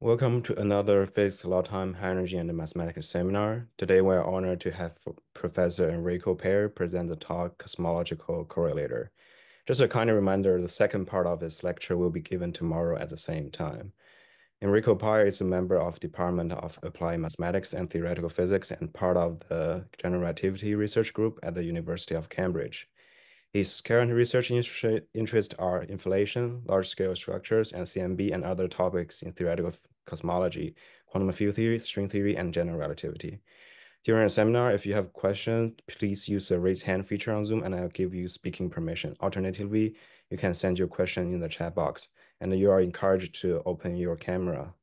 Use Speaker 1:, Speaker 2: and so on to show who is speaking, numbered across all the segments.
Speaker 1: Welcome to another Physics, Latam, High Energy, and Mathematics seminar. Today, we are honored to have Professor Enrico Pajer present the talk Cosmological Correlator. Just a kind reminder, the second part of this lecture will be given tomorrow at the same time. Enrico Pajer is a member of Department of Applied Mathematics and Theoretical Physics and part of the General Relativity Research Group at the University of Cambridge. His current research interests are inflation, large-scale structures, and CMB and other topics in theoretical cosmology, quantum field theory, string theory, and general relativity. During the seminar, if you have questions, please use the raise hand feature on Zoom and I'll give you speaking permission. Alternatively, you can send your question in the chat box and you are encouraged to open your camera.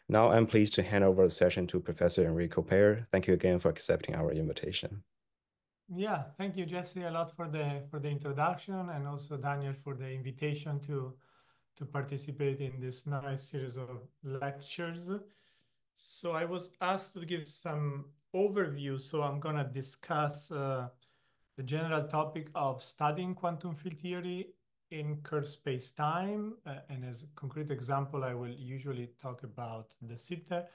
Speaker 1: Now I'm pleased to hand over the session to Professor Enrico Pajer. Thank you again for accepting our invitation.
Speaker 2: Yeah, thank you, Jesse, a lot for the introduction, and also Daniel for the invitation to participate in this nice series of lectures. So I was asked to give some overview, so I'm gonna discuss the general topic of studying quantum field theory in curved space-time, and as a concrete example, I will usually talk about the sitter,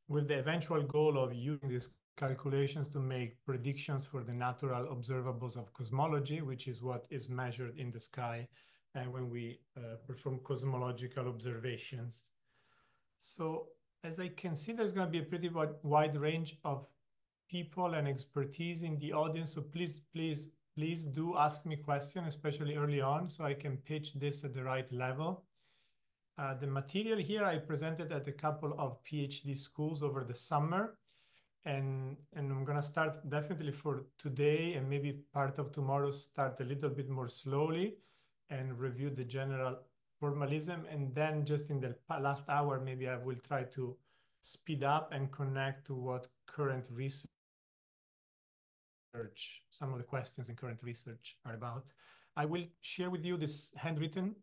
Speaker 2: with the eventual goal of using these calculations to make predictions for the natural observables of cosmology, which is what is measured in the sky when we perform cosmological observations. So as I can see, there's going to be a pretty wide range of people and expertise in the audience. So please do ask me questions, especially early on, so I can pitch this at the right level. The material here I presented at a couple of PhD schools over the summer. And I'm going to start definitely for today and maybe part of tomorrow, start a little bit more slowly and review the general formalism. And then just in the last hour, maybe I will try to speed up and connect to what current research, some of the questions in current research are about. I will share with you this handwritten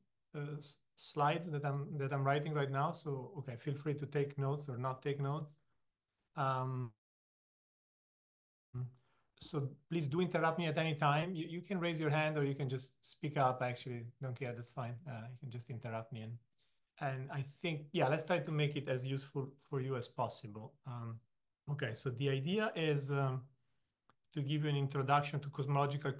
Speaker 2: slide that I'm writing right now. So, okay, feel free to take notes or not take notes. So please do interrupt me at any time. You can raise your hand or you can just speak up. Actually, don't care. That's fine. You can just interrupt me. And I think, yeah, let's try to make it as useful for you as possible. Okay, so the idea is to give you an introduction to cosmological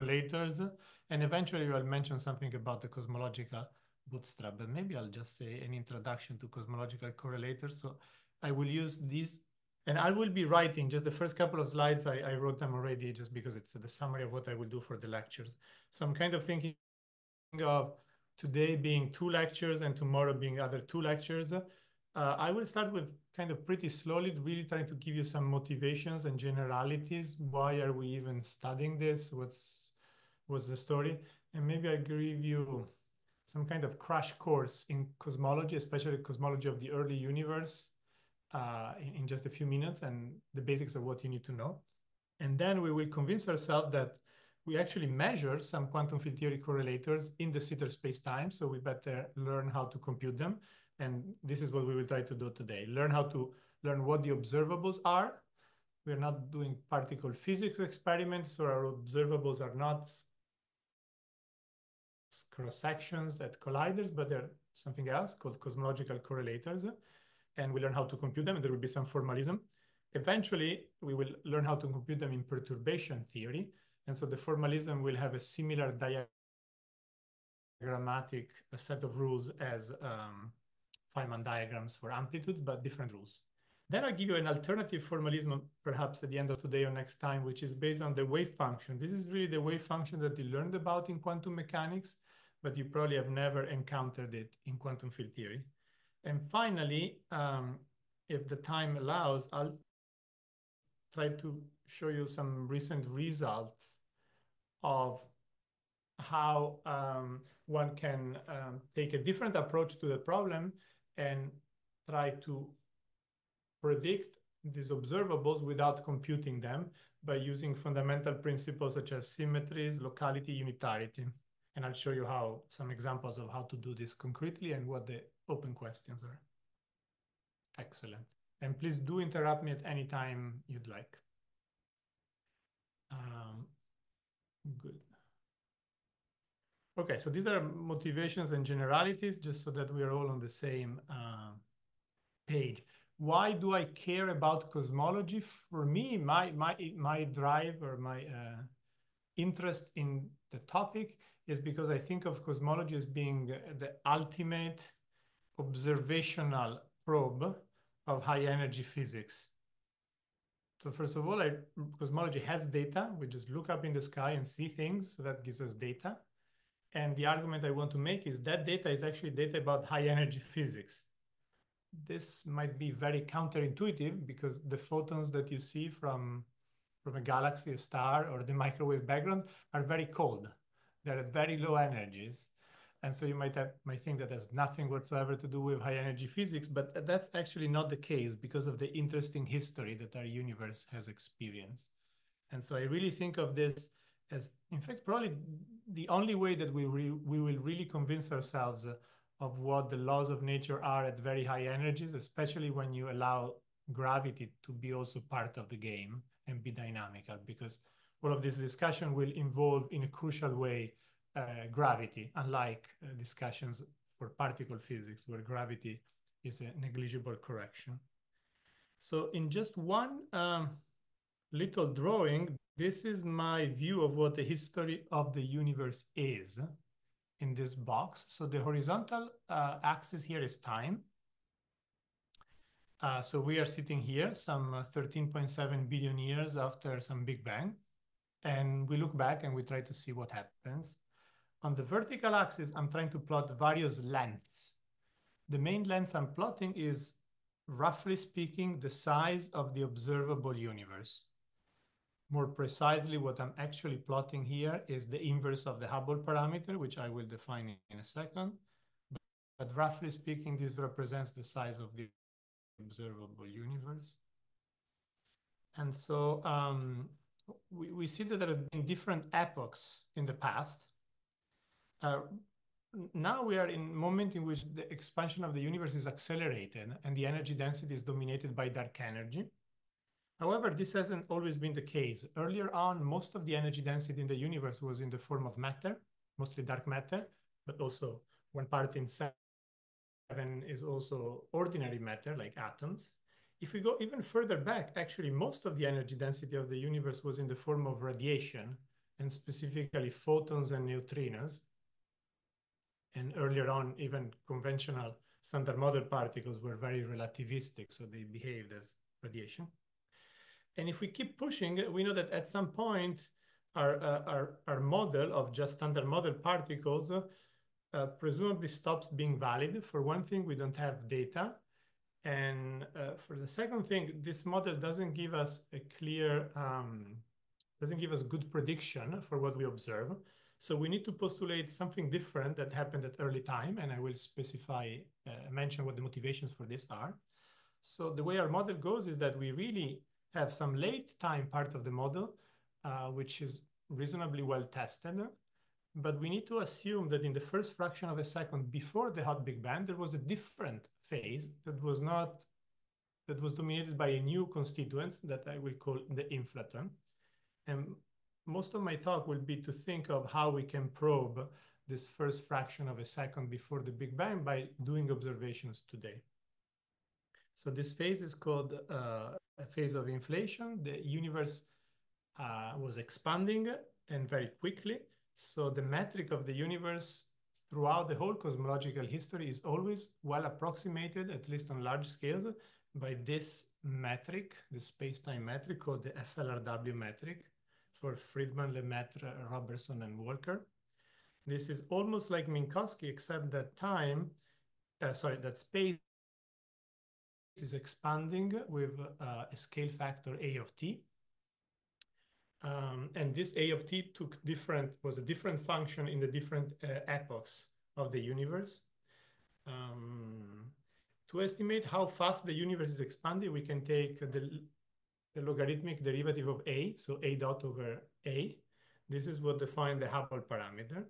Speaker 2: correlators, and eventually I'll mention something about the cosmological bootstrap, but maybe I'll just say an introduction to cosmological correlators. So I will use these, and I will be writing just the first couple of slides. I wrote them already just because it's the summary of what I will do for the lectures. So I'm kind of thinking of today being 2 lectures and tomorrow being other 2 lectures. I will start with kind of pretty slowly, really trying to give you some motivations and generalities. Why are we even studying this? What's the story? And maybe I'll give you some kind of crash course in cosmology, especially cosmology of the early universe, in just a few minutes, and the basics of what you need to know. And then we will convince ourselves that we actually measure some quantum field theory correlators in the sitter space-time, so we better learn how to compute them. And this is what we will try to do today. Learn what the observables are. We're not doing particle physics experiments, so our observables are not cross-sections at colliders, but they're something else called cosmological correlators. And we learn how to compute them, and there will be some formalism. Eventually, we will learn how to compute them in perturbation theory. And so the formalism will have a similar diagrammatic set of rules as Feynman diagrams for amplitudes, but different rules. Then I'll give you an alternative formalism, perhaps at the end of today or next time, which is based on the wave function. This is really the wave function that you learned about in quantum mechanics, but you probably have never encountered it in quantum field theory. And finally, if the time allows, I'll try to show you some recent results of how one can take a different approach to the problem and try to predict these observables without computing them by using fundamental principles such as symmetries, locality, unitarity. And I'll show you how some examples of how to do this concretely and what the open questions are. Excellent. And please do interrupt me at any time you'd like. Good. Okay, so these are motivations and generalities, just so that we are all on the same page. Why do I care about cosmology? For me, my drive or my interest in the topic is because I think of cosmology as being the ultimate observational probe of high energy physics. So first of all, cosmology has data. We just look up in the sky and see things. So that gives us data. And the argument I want to make is that data is actually data about high energy physics. This might be very counterintuitive because the photons that you see from a galaxy, a star, or the microwave background are very cold. They're at very low energies. And so you might think that has nothing whatsoever to do with high energy physics, but that's actually not the case because of the interesting history that our universe has experienced. And so I really think of this as, in fact, probably the only way that we will really convince ourselves of what the laws of nature are at very high energies, especially when you allow gravity to be also part of the game and be dynamical, because all of this discussion will involve in a crucial way gravity, unlike discussions for particle physics where gravity is a negligible correction. So in just one little drawing, this is my view of what the history of the universe is in this box. So the horizontal axis here is time. So we are sitting here some 13.7 billion years after some Big Bang. And we look back and we try to see what happens. On the vertical axis, I'm trying to plot various lengths. The main length I'm plotting is, roughly speaking, the size of the observable universe. More precisely, what I'm actually plotting here is the inverse of the Hubble parameter, which I will define in a second. But roughly speaking, this represents the size of the observable universe. And so we see that there have been different epochs in the past. Now we are in a moment in which the expansion of the universe is accelerated and the energy density is dominated by dark energy. However, this hasn't always been the case. Earlier on, most of the energy density in the universe was in the form of matter, mostly dark matter, but also 1 part in 7 is also ordinary matter, like atoms. If we go even further back, actually, most of the energy density of the universe was in the form of radiation, and specifically photons and neutrinos. And earlier on, even conventional standard model particles were very relativistic, so they behaved as radiation. And if we keep pushing, we know that at some point, our model of just standard model particles presumably stops being valid. For one thing, we don't have data. And for the second thing, this model doesn't give us a clear, doesn't give us good prediction for what we observe. So we need to postulate something different that happened at early time. And I will mention what the motivations for this are. So the way our model goes is that we really have some late time part of the model, which is reasonably well tested. But we need to assume that in the first fraction of a second before the hot Big Bang, there was a different phase that was dominated by a new constituent that I will call the inflaton. And most of my talk will be to think of how we can probe this first fraction of a second before the Big Bang by doing observations today. So this phase is called a phase of inflation. The universe was expanding and very quickly. So the metric of the universe throughout the whole cosmological history is always well approximated, at least on large scales, by this metric, the space-time metric called the FLRW metric for Friedman, Lemaitre, Robertson, and Walker. This is almost like Minkowski, except that that space is expanding with a scale factor A of t. And this A of t was a different function in the different epochs of the universe. To estimate how fast the universe is expanding, we can take the logarithmic derivative of A, so A dot over A. This is what defines the Hubble parameter.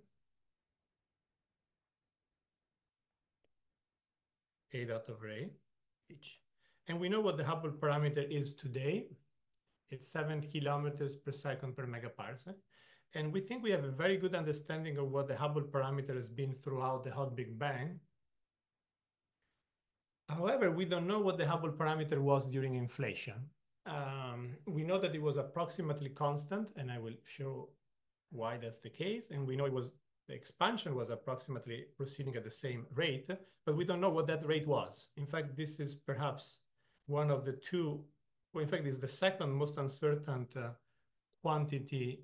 Speaker 2: A dot over A, H. And we know what the Hubble parameter is today. It's 7 kilometers per second per megaparsec. And we think we have a very good understanding of what the Hubble parameter has been throughout the hot Big Bang. However, we don't know what the Hubble parameter was during inflation. We know that it was approximately constant, and I will show why that's the case. And we know the expansion was approximately proceeding at the same rate, but we don't know what that rate was. In fact, this is perhaps one of the two, well, in fact, it's the second most uncertain quantity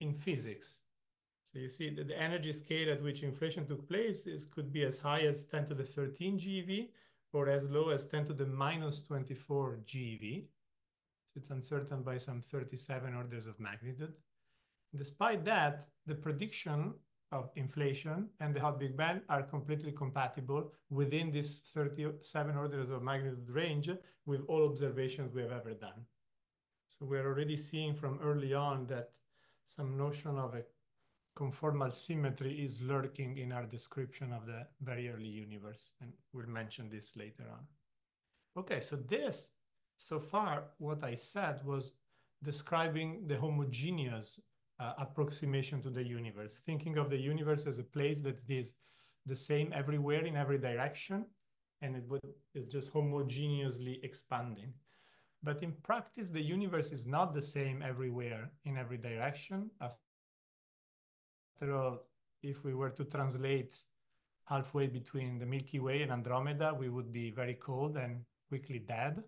Speaker 2: in physics. So you see that the energy scale at which inflation took place could be as high as 10 to the 13 GeV or as low as 10 to the minus 24 GeV. So it's uncertain by some 37 orders of magnitude. Despite that, the prediction of inflation and the hot Big Bang are completely compatible within this 37 orders of magnitude range with all observations we have ever done. So we're already seeing from early on that some notion of a conformal symmetry is lurking in our description of the very early universe, and we'll mention this later on. Okay, so this, so far, what I said was describing the homogeneous approximation to the universe, thinking of the universe as a place that is the same everywhere in every direction, and it's just homogeneously expanding. But in practice, the universe is not the same everywhere in every direction. After all, if we were to translate halfway between the Milky Way and Andromeda, we would be very cold and quickly dead.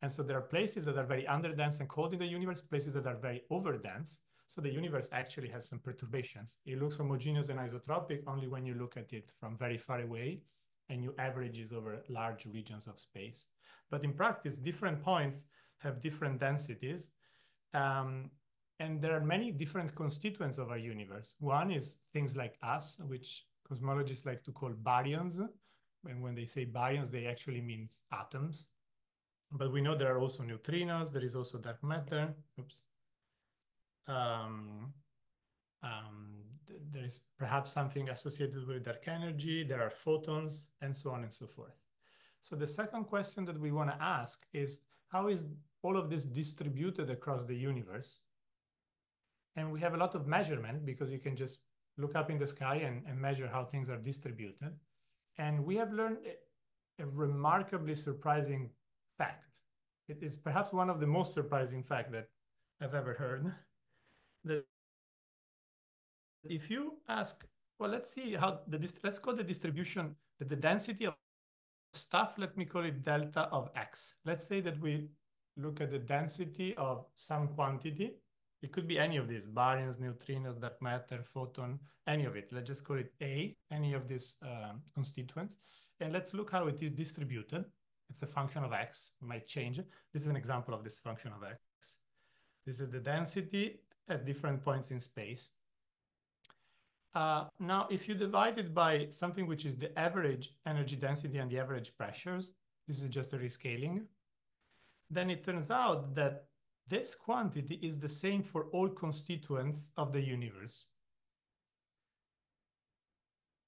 Speaker 2: And so there are places that are very underdense and cold in the universe, places that are very overdense. So the universe actually has some perturbations. It looks homogeneous and isotropic only when you look at it from very far away and you average it over large regions of space. But in practice, different points have different densities. And there are many different constituents of our universe. One is things like us, which cosmologists like to call baryons. And when they say baryons, they actually mean atoms. But we know there are also neutrinos. There is also dark matter. Oops. There is perhaps something associated with dark energy. There are photons, and so on and so forth. So the second question that we want to ask is, how is all of this distributed across the universe? And we have a lot of measurement because you can just look up in the sky and measure how things are distributed. And we have learned a remarkably surprising fact. It is perhaps one of the most surprising facts that I've ever heard. That if you ask, well, let's see how let's call the distribution, the density of stuff, let me call it delta of x. Let's say that we look at the density of some quantity. It could be any of these, baryons, neutrinos, dark matter, photon, any of it. Let's just call it A, any of these constituents. And let's look how it is distributed. It's a function of x, it might change. This is an example of this function of x. This is the density at different points in space. Now, if you divide it by something which is the average energy density and the average pressures, this is just a rescaling, then it turns out that this quantity is the same for all constituents of the universe.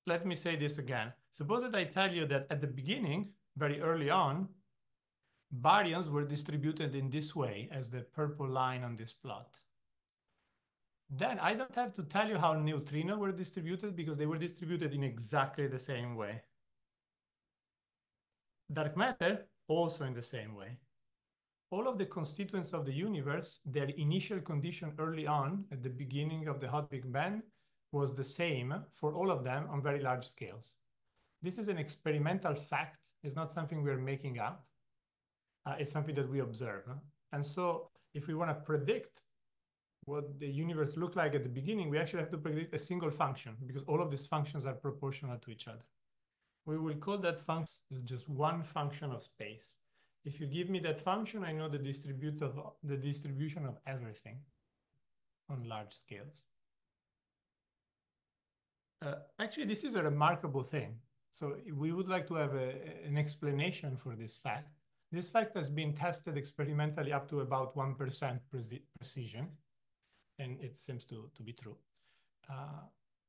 Speaker 2: Let me say this again. Suppose that I tell you that at the beginning, very early on, baryons were distributed in this way as the purple line on this plot. Then I don't have to tell you how neutrinos were distributed because they were distributed in exactly the same way. Dark matter, also in the same way. All of the constituents of the universe, their initial condition early on at the beginning of the hot Big Bang was the same for all of them on very large scales. This is an experimental fact. It's not something we're making up. It's something that we observe. And so if we want to predict what the universe looked like at the beginning, we actually have to predict a single function because all of these functions are proportional to each other. We will call that function as just one function of space. If you give me that function, I know the distribution of everything on large scales. Actually, this is a remarkable thing. So we would like to have an explanation for this fact. This fact has been tested experimentally up to about 1% precision, and it seems to be true.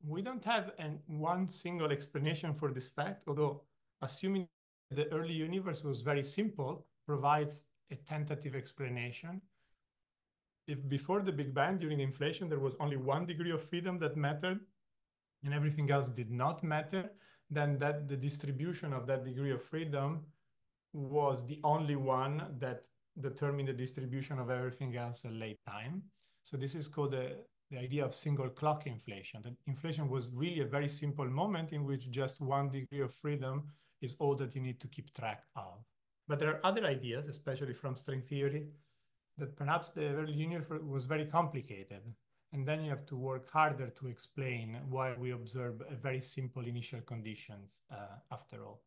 Speaker 2: We don't have one single explanation for this fact, although assuming the early universe was very simple, provides a tentative explanation. if before the Big Bang, during inflation, there was only 1 degree of freedom that mattered and everything else did not matter, then that the distribution of that degree of freedom was the only one that determined the distribution of everything else at late time. So this is called the idea of single clock inflation. That inflation was really a very simple moment in which just 1 degree of freedom is all that you need to keep track of. But there are other ideas, especially from string theory, that perhaps the early universe was very complicated. And then you have to work harder to explain why we observe a very simple initial conditions after all.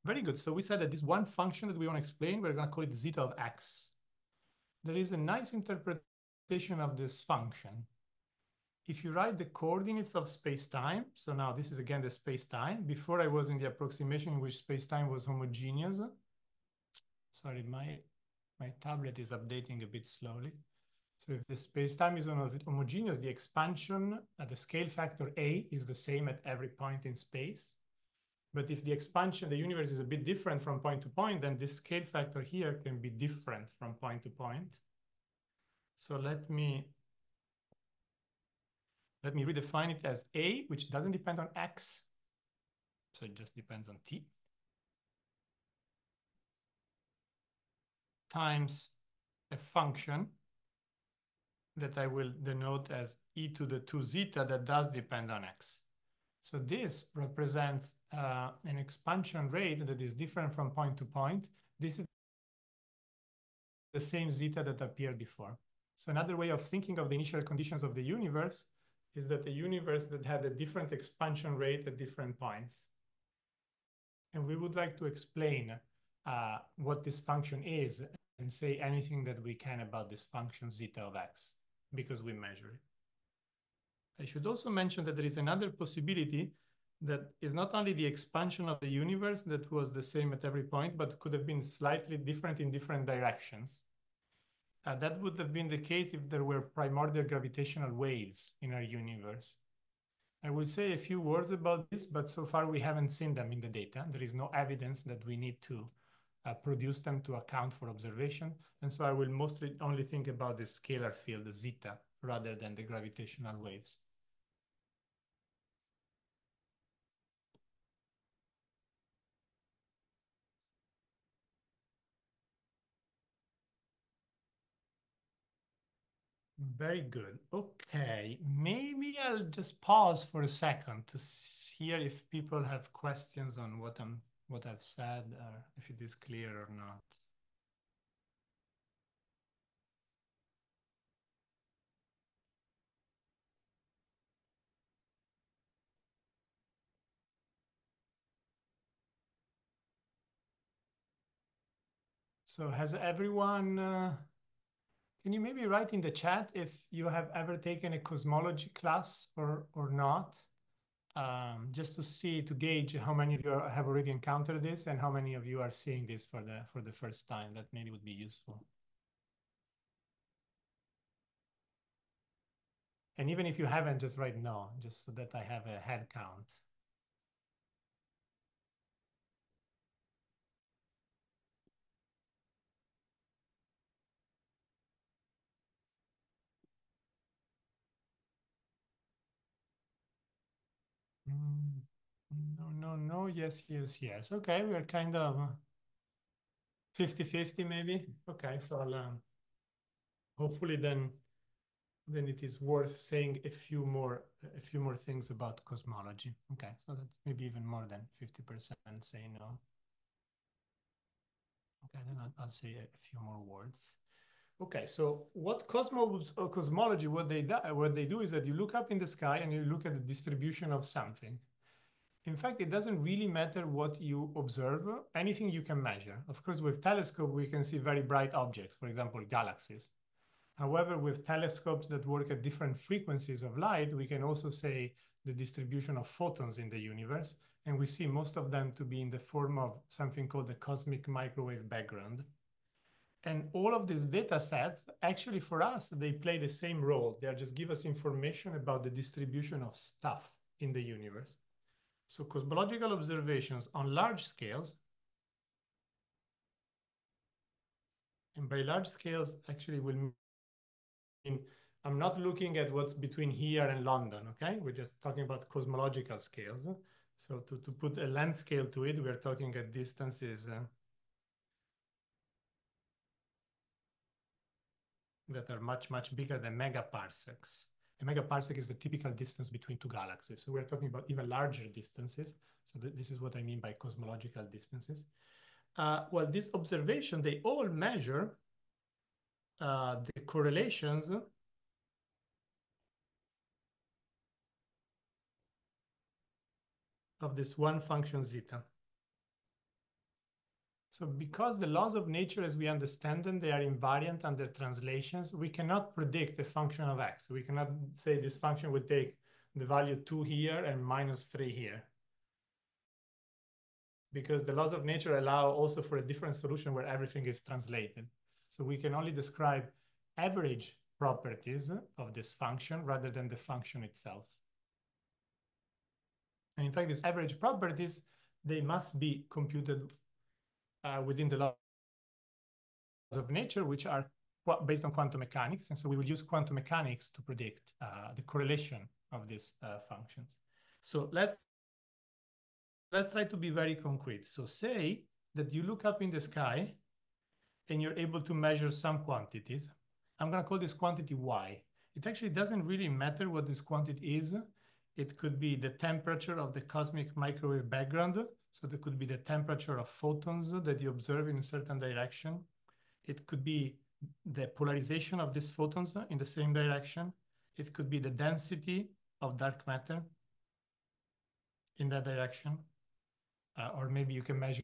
Speaker 2: Very good. So we said that this one function that we want to explain, we're going to call it zeta of x. There is a nice interpretation of this function. If you write the coordinates of space-time, so now this is again the space-time. Before I was in the approximation in which space-time was homogeneous. Sorry, my tablet is updating a bit slowly. So if the space-time is homogeneous, the expansion at the scale factor A is the same at every point in space. But if the expansion, the universe is a bit different from point to point, then this scale factor here can be different from point to point. So let me redefine it as A, which doesn't depend on X. So it just depends on T. Times a function that I will denote as e to the 2 zeta that does depend on X. So this represents an expansion rate that is different from point to point. This is the same zeta that appeared before. So another way of thinking of the initial conditions of the universe is that a universe that had a different expansion rate at different points. And we would like to explain what this function is and say anything that we can about this function zeta of x, because we measure it. I should also mention that there is another possibility that is not only the expansion of the universe that was the same at every point, but could have been slightly different in different directions. That would have been the case if there were primordial gravitational waves in our universe. I will say a few words about this, but so far we haven't seen them in the data. There is no evidence that we need to produce them to account for observation. And so I will mostly only think about the scalar field, the zeta, rather than the gravitational waves. Very good. Okay, maybe I'll just pause for a second to hear if people have questions on what I've said, or if it is clear or not. So has everyone, can you maybe write in the chat if you have ever taken a cosmology class or not? Just to see, to gauge how many of you have already encountered this and how many of you are seeing this for the first time. That maybe would be useful. And even if you haven't, just write no, just so that I have a head count. No, yes, yes, yes. Okay, we're kind of 50-50 maybe. Okay, so I'll, hopefully then it is worth saying a few more things about cosmology. Okay, so that's maybe even more than 50% say no. Okay, then I'll say a few more words. Okay, so what cosmology, what they do is that you look up in the sky and you look at the distribution of something. In fact, it doesn't really matter what you observe, anything you can measure. Of course, with telescope, we can see very bright objects, for example, galaxies. However, with telescopes that work at different frequencies of light, we can also say the distribution of photons in the universe, and we see most of them to be in the form of something called the cosmic microwave background. And all of these data sets, actually for us, they play the same role. They just give us information about the distribution of stuff in the universe. So cosmological observations on large scales And by large scales actually will mean I'm not looking at what's between here and London, okay? We're just talking about cosmological scales. So to put a length scale to it, we're talking at distances that are much, much bigger than megaparsecs. A megaparsec is the typical distance between two galaxies. So we're talking about even larger distances. So this is what I mean by cosmological distances. Well, this observation, they all measure the correlations of this one function zeta. So because the laws of nature as we understand them, they are invariant under translations, we cannot predict the function of x. We cannot say this function will take the value 2 here and minus 3 here. Because the laws of nature allow also for a different solution where everything is translated. So we can only describe average properties of this function rather than the function itself. And in fact, these average properties, they must be computed within the laws of nature, which are based on quantum mechanics. And so we will use quantum mechanics to predict the correlation of these functions. So let's try to be very concrete. So say that you look up in the sky and you're able to measure some quantities. I'm going to call this quantity y. It actually doesn't really matter what this quantity is. It could be the temperature of the cosmic microwave background. So there could be the temperature of photons that you observe in a certain direction. It could be the polarization of these photons in the same direction. It could be the density of dark matter in that direction. Or maybe you can measure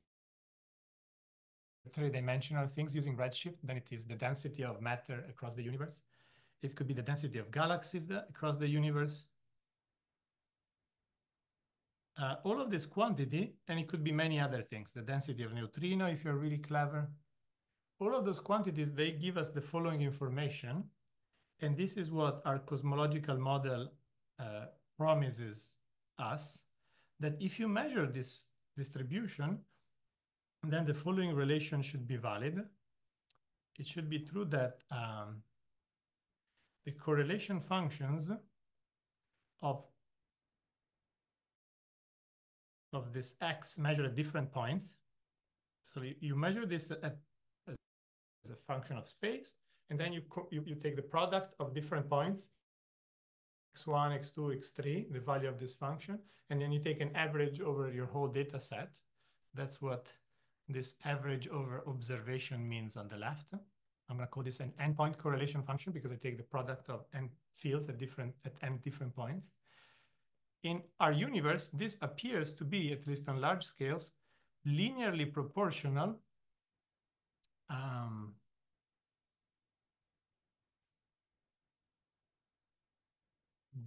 Speaker 2: three-dimensional things using redshift. Then it is the density of matter across the universe. It could be the density of galaxies across the universe. All of this quantity, and it could be many other things, the density of neutrino if you're really clever. All of those quantities, they give us the following information. And this is what our cosmological model promises us, that if you measure this distribution, then the following relation should be valid. It should be true that the correlation functions of this x measured at different points. So you measure this as a function of space, and then you take the product of different points, x1, x2, x3, the value of this function, and then you take an average over your whole data set. That's what this average over observation means on the left. I'm going to call this an endpoint correlation function because I take the product of n fields at n different points. In our universe, this appears to be, at least on large scales, linearly proportional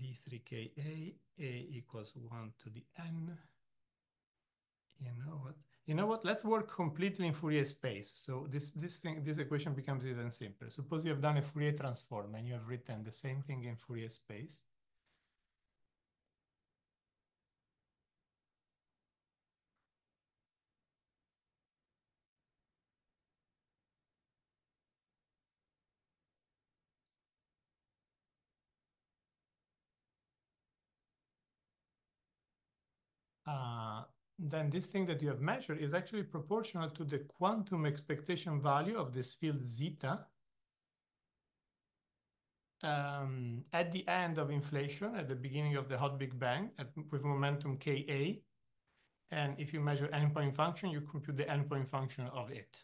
Speaker 2: d3ka, a equals 1 to the n. You know what? Let's work completely in Fourier space. So this equation becomes even simpler. Suppose you have done a Fourier transform and you have written the same thing in Fourier space. Then this thing that you have measured is actually proportional to the quantum expectation value of this field zeta at the end of inflation, at the beginning of the hot Big Bang, with momentum Ka. And if you measure endpoint function, you compute the endpoint function of it.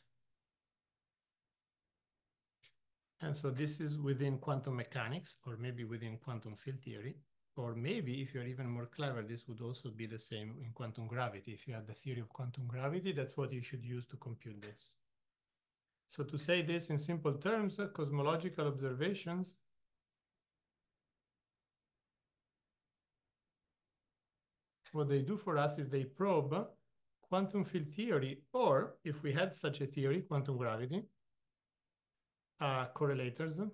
Speaker 2: And so this is within quantum mechanics, or maybe within quantum field theory. Or maybe, if you're even more clever, this would also be the same in quantum gravity. If you have the theory of quantum gravity, that's what you should use to compute this. So to say this in simple terms, cosmological observations what they do for us is they probe quantum field theory, or if we had such a theory, quantum gravity, correlators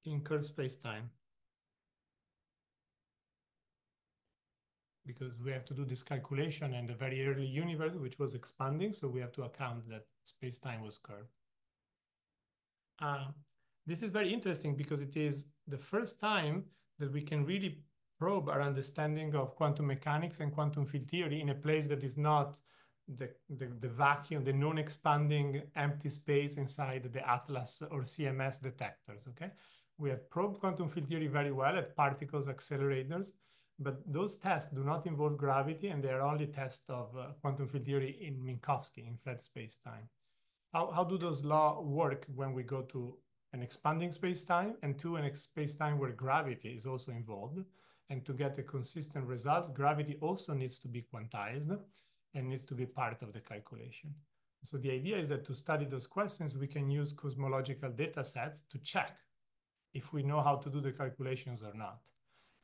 Speaker 2: in curved space-time. because we have to do this calculation in the very early universe, which was expanding. So we have to account that space-time was curved. This is very interesting because it is the first time that we can really probe our understanding of quantum mechanics and quantum field theory in a place that is not the vacuum, the non-expanding empty space inside the ATLAS or CMS detectors, okay? We have probed quantum field theory very well at particles accelerators, but those tests do not involve gravity, and they are only tests of quantum field theory in Minkowski, in flat space-time. How do those laws work when we go to an expanding space-time and to a space-time where gravity is also involved? And to get a consistent result, gravity also needs to be quantized and needs to be part of the calculation. So the idea is that to study those questions, we can use cosmological data sets to check if we know how to do the calculations or not.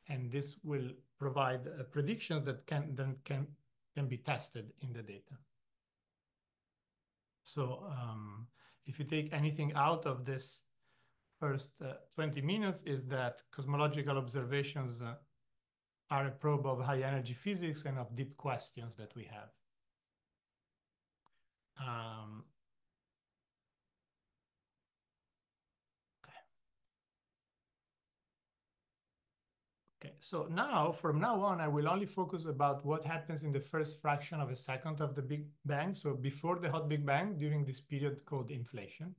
Speaker 2: And this will provide predictions that can be tested in the data. So if you take anything out of this first 20 minutes is that cosmological observations are a probe of high energy physics and of deep questions that we have. Okay, so now, from now on, I will only focus about what happens in the first fraction of a second of the Big Bang, so before the hot Big Bang, during this period called inflation.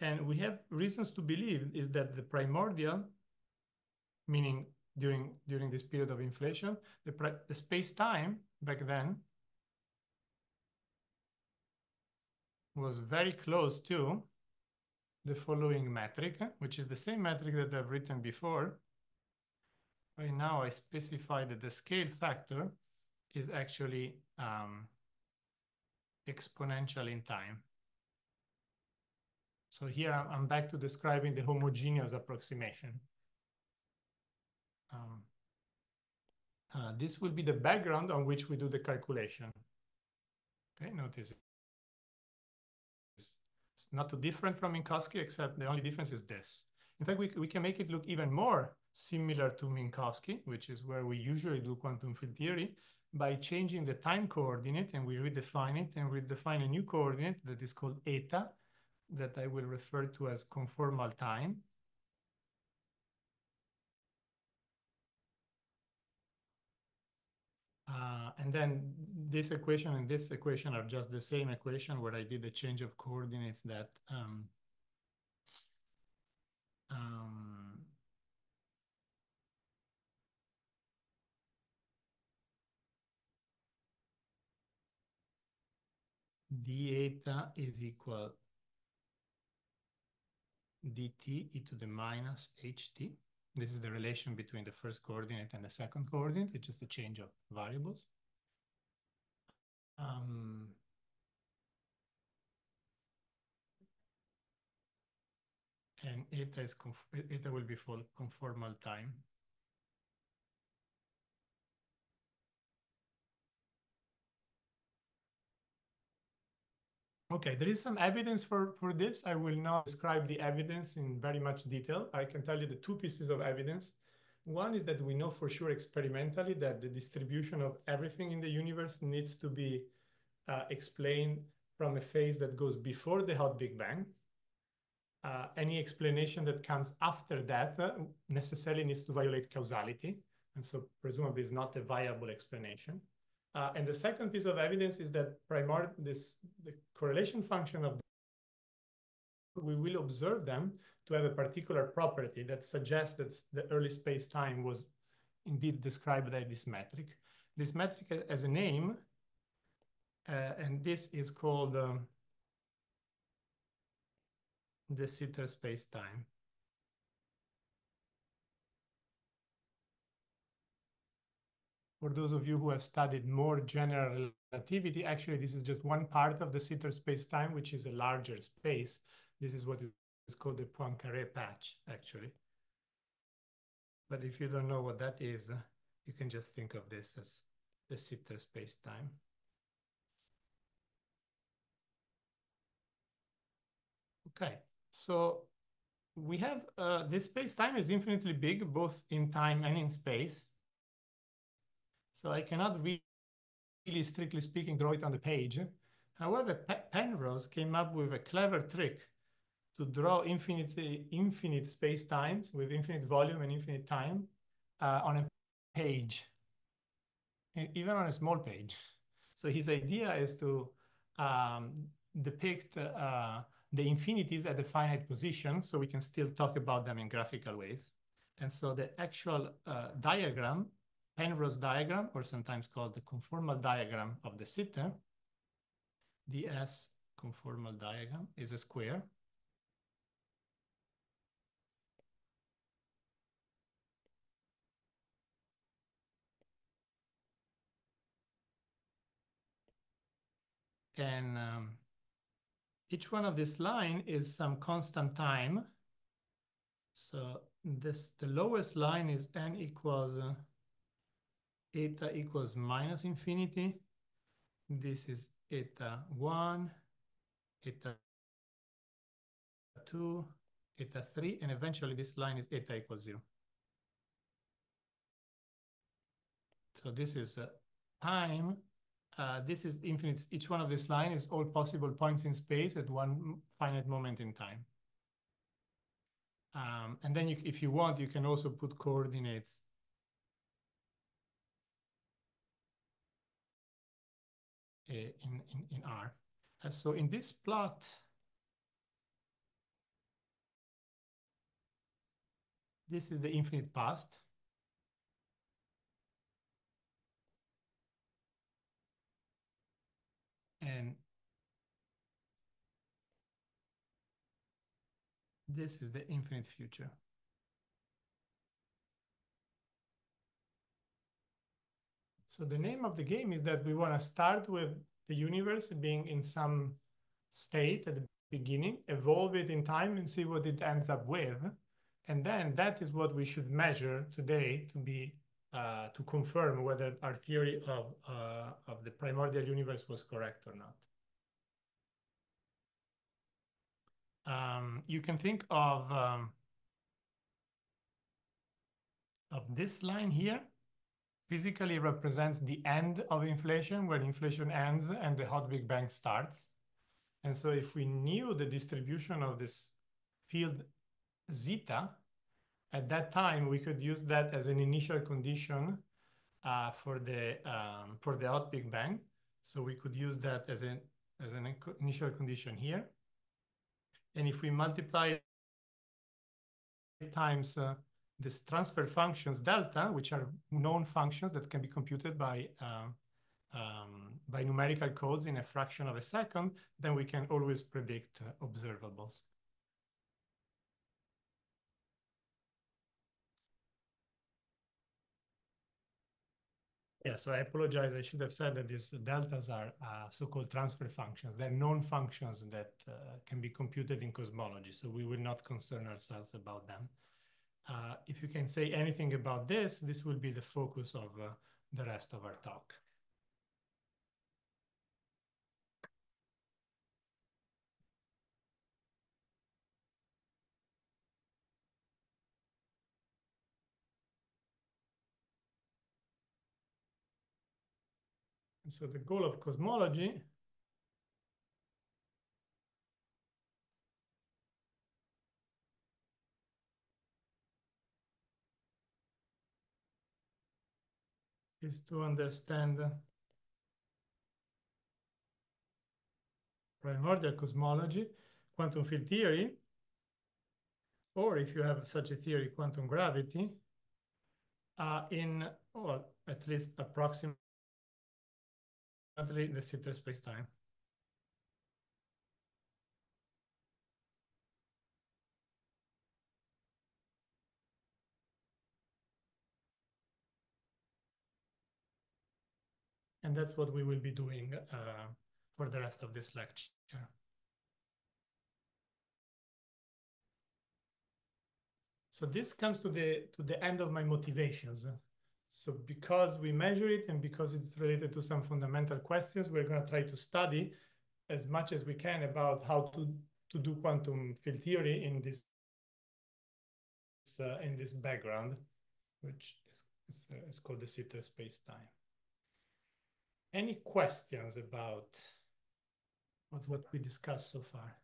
Speaker 2: And we have reasons to believe is that the primordial, meaning during this period of inflation, the space-time back then was very close to the following metric, which is the same metric that I've written before. Right now I specify that the scale factor is actually exponential in time. So here I'm back to describing the homogeneous approximation. This will be the background on which we do the calculation. Okay, notice it's not too different from Minkowski, except the only difference is this. In fact, we can make it look even more similar to Minkowski, which is where we usually do quantum field theory, by changing the time coordinate, and we redefine it, and we define a new coordinate that is called eta, that I will refer to as conformal time. And then this equation and this equation are just the same equation where I did the change of coordinates that d eta is equal dt e to the minus ht. This is the relation between the first coordinate and the second coordinate. It's just a change of variables. And eta will be for conformal time. Okay, there is some evidence for this. I will not describe the evidence in very much detail. I can tell you the two pieces of evidence. One is that we know for sure experimentally that the distribution of everything in the universe needs to be explained from a phase that goes before the hot Big Bang. Any explanation that comes after that necessarily needs to violate causality, and so presumably is not a viable explanation. And the second piece of evidence is that the correlation function of we will observe them to have a particular property that suggests that the early space-time was indeed described by this metric. This metric has a name, and this is called de Sitter space-time. For those of you who have studied more general relativity, actually, this is just one part of the Sitter space-time, which is a larger space. This is what is called the Poincaré patch, actually. But if you don't know what that is, you can just think of this as the Sitter space-time. Okay, so we have this space-time is infinitely big, both in time and in space. So I cannot really, strictly speaking, draw it on the page. However, Penrose came up with a clever trick to draw infinite space-times with infinite volume and infinite time on a page, even on a small page. So his idea is to depict the infinities at a finite position, so we can still talk about them in graphical ways. And so the actual diagram, Penrose diagram, or sometimes called the conformal diagram of the sitter, the S conformal diagram, is a square. And each one of this line is some constant time. So the lowest line is n equals eta equals minus infinity. This is eta 1, eta 2, eta 3, and eventually this line is eta equals 0. So this is time. This is infinite. Each one of this line is all possible points in space at one finite moment in time. And then if you want, you can also put coordinates in R. So in this plot, this is the infinite past. And this is the infinite future. So the name of the game is that we want to start with the universe being in some state at the beginning, evolve it in time and see what it ends up with. And then that is what we should measure today to be to confirm whether our theory of the primordial universe was correct or not. You can think of this line here. Physically represents the end of inflation, when inflation ends and the hot Big Bang starts. And so if we knew the distribution of this field zeta, at that time, we could use that as an initial condition for the hot Big Bang. So we could use that as an initial condition here. And if we multiply times this transfer functions delta, which are known functions that can be computed by numerical codes in a fraction of a second, then we can always predict observables. Yeah, so I apologize. I should have said that these deltas are so-called transfer functions. They're known functions that can be computed in cosmology, so we will not concern ourselves about them. If you can say anything about this, this will be the focus of the rest of our talk. And so the goal of cosmology is to understand primordial cosmology, quantum field theory, or if you have such a theory, quantum gravity, in, well, at least approximately the Sitter spacetime. And that's what we will be doing for the rest of this lecture. So this comes to the end of my motivations. So because we measure it and because it's related to some fundamental questions, we're going to try to study as much as we can about how to do quantum field theory in this background, which is called the Sitter spacetime. Any questions about what we discussed so far?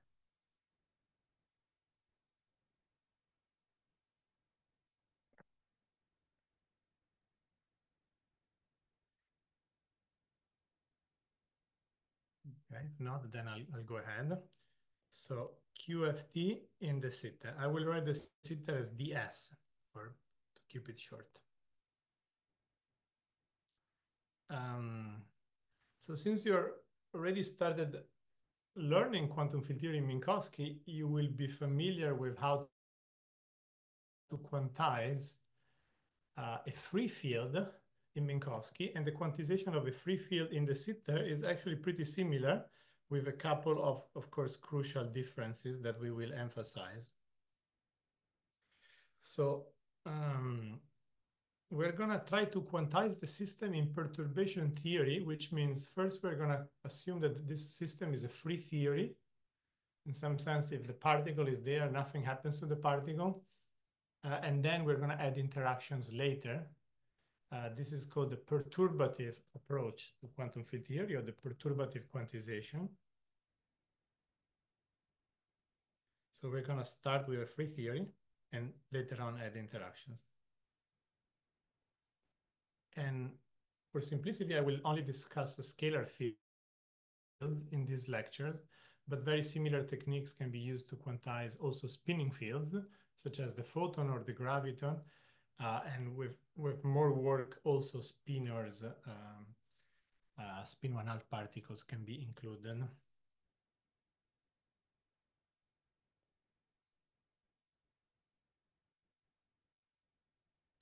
Speaker 2: Okay, if not, then I'll go ahead. So QFT in the sitter. I will write the sitter as DS to keep it short. So since you're already started learning quantum field theory in Minkowski, you will be familiar with how to quantize a free field in Minkowski, and the quantization of a free field in the sitter is actually pretty similar, with a couple of course, crucial differences that we will emphasize. So we're going to try to quantize the system in perturbation theory, which means first we're going to assume that this system is a free theory. In some sense, if the particle is there, nothing happens to the particle. And then we're going to add interactions later. This is called the perturbative approach to quantum field theory, or the perturbative quantization. So we're going to start with a free theory and later on add interactions. And for simplicity, I will only discuss the scalar fields in these lectures, but very similar techniques can be used to quantize also spinning fields, such as the photon or the graviton, and with more work, also spinors, spin 1/2 particles can be included.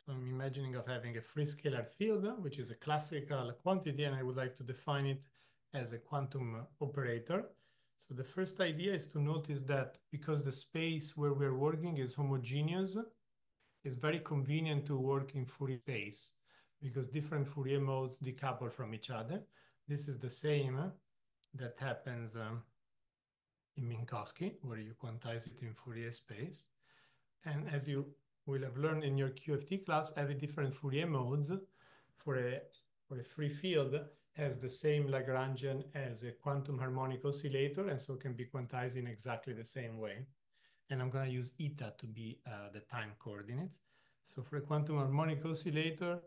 Speaker 2: So I'm imagining of having a free scalar field, which is a classical quantity, and I would like to define it as a quantum operator. So the first idea is to notice that because the space where we're working is homogeneous, it's very convenient to work in Fourier space because different Fourier modes decouple from each other. This is the same that happens in Minkowski, where you quantize it in Fourier space. And as you will have learned in your QFT class, every different Fourier modes for a free field has the same Lagrangian as a quantum harmonic oscillator, and so can be quantized in exactly the same way. And I'm going to use eta to be the time coordinate. So for a quantum harmonic oscillator,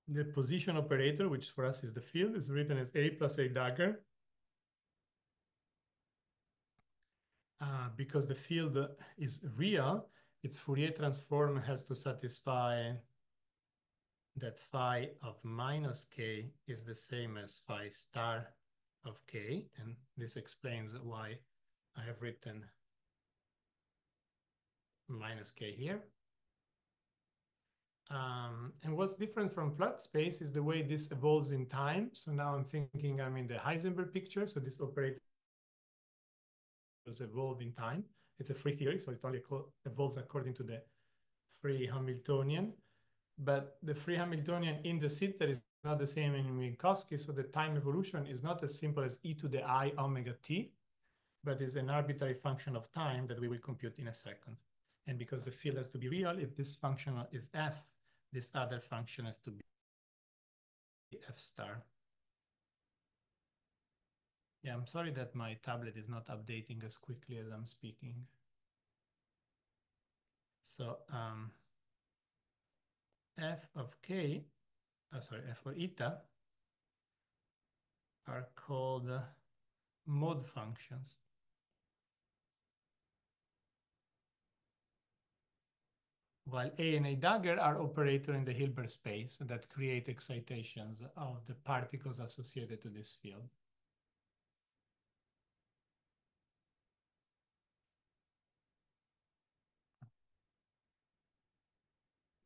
Speaker 2: the position operator, which for us is the field, is written as A plus A dagger. Because the field is real, its Fourier transform has to satisfy that phi of minus k is the same as phi star of k. And this explains why I have written minus k here. And what's different from flat space is the way this evolves in time. So now I'm thinking I'm in the Heisenberg picture. So this operator evolve in time. It's a free theory, so it only evolves according to the free Hamiltonian. But the free Hamiltonian in the sitter is not the same in Minkowski, so the time evolution is not as simple as e to the I omega t, but is an arbitrary function of time that we will compute in a second. And because the field has to be real, if this function is f, this other function has to be f star. Yeah, I'm sorry that my tablet is not updating as quickly as I'm speaking. So f of k, f of eta are called mode functions. While A and A dagger are operator in the Hilbert space that create excitations of the particles associated to this field.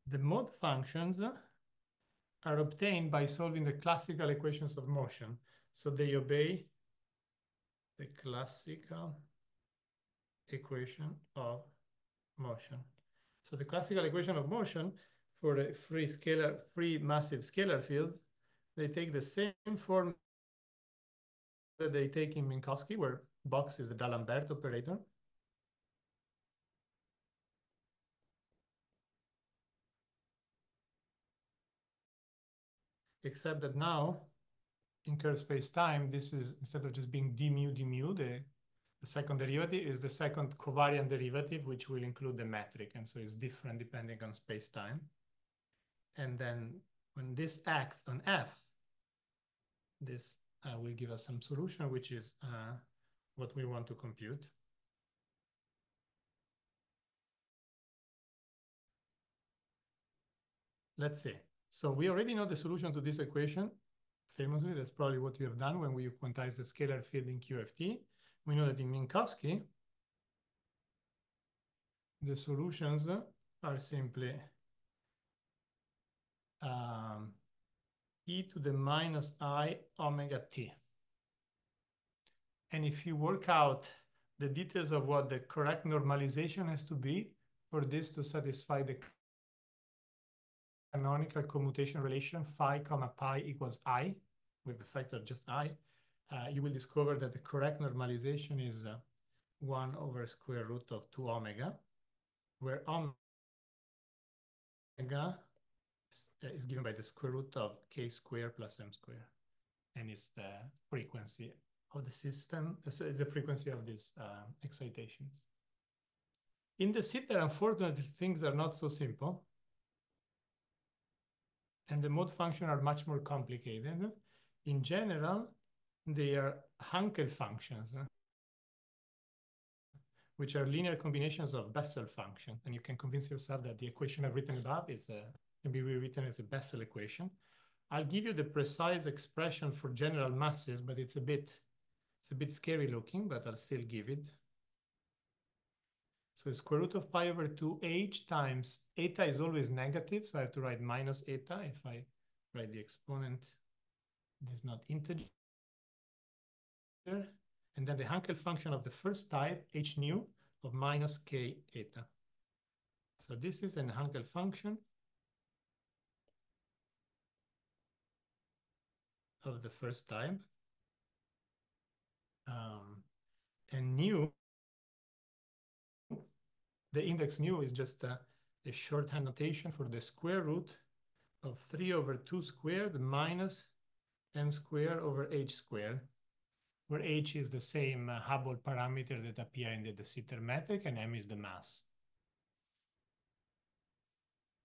Speaker 2: The mode functions are obtained by solving the classical equations of motion. So they obey the classical equation of motion. So the classical equation of motion for a free massive scalar fields, they take the same form that they take in Minkowski, where box is the D'Alembert operator. Except that now in curved space-time, this is, instead of just being d mu, the second derivative is the second covariant derivative, which will include the metric. And so it's different depending on space-time. And then when this acts on F, this will give us some solution, which is what we want to compute. Let's see. So we already know the solution to this equation. Famously, that's probably what you have done when we quantize the scalar field in QFT. We know that in Minkowski, the solutions are simply e to the minus I omega t. And if you work out the details of what the correct normalization has to be for this to satisfy the canonical commutation relation phi comma pi equals I, with the factor just I, you will discover that the correct normalization is 1 over square root of 2 omega, where omega is given by the square root of k squared plus m squared. And it's the frequency of the system, so it's the frequency of these excitations. In the sitter, unfortunately, things are not so simple. And the mode functions are much more complicated. In general, they are Hankel functions, which are linear combinations of Bessel functions. And you can convince yourself that the equation I've written above can be rewritten as a Bessel equation. I'll give you the precise expression for general masses, but it's a bit scary looking, but I'll still give it. So square root of pi over 2h times eta is always negative, so I have to write minus eta if I write the exponent. It is not integer. And then the Hankel function of the first type, h nu, of minus k eta. So this is an Hankel function of the first type. And nu, the index nu is just a shorthand notation for the square root of 3 over 2 squared minus m squared over h squared, where h is the same Hubble parameter that appear in the de Sitter metric, and m is the mass.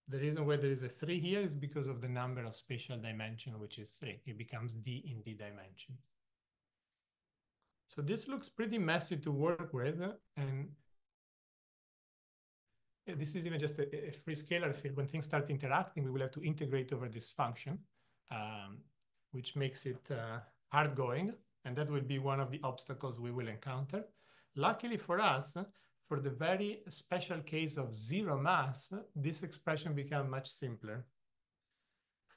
Speaker 2: The reason why there is a 3 here is because of the number of spatial dimension, which is 3. It becomes d in d dimensions. So this looks pretty messy to work with, and this is even just a free scalar field. When things start interacting, we will have to integrate over this function, which makes it hard going, and that will be one of the obstacles we will encounter. Luckily for us, for the very special case of zero mass, this expression becomes much simpler.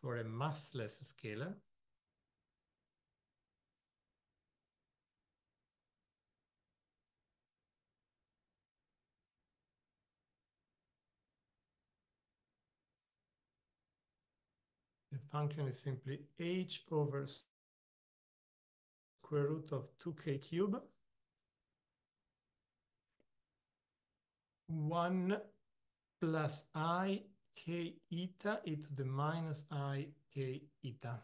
Speaker 2: For a massless scalar, the function is simply h over square root of 2k cubed 1 plus I k eta e to the minus I k eta.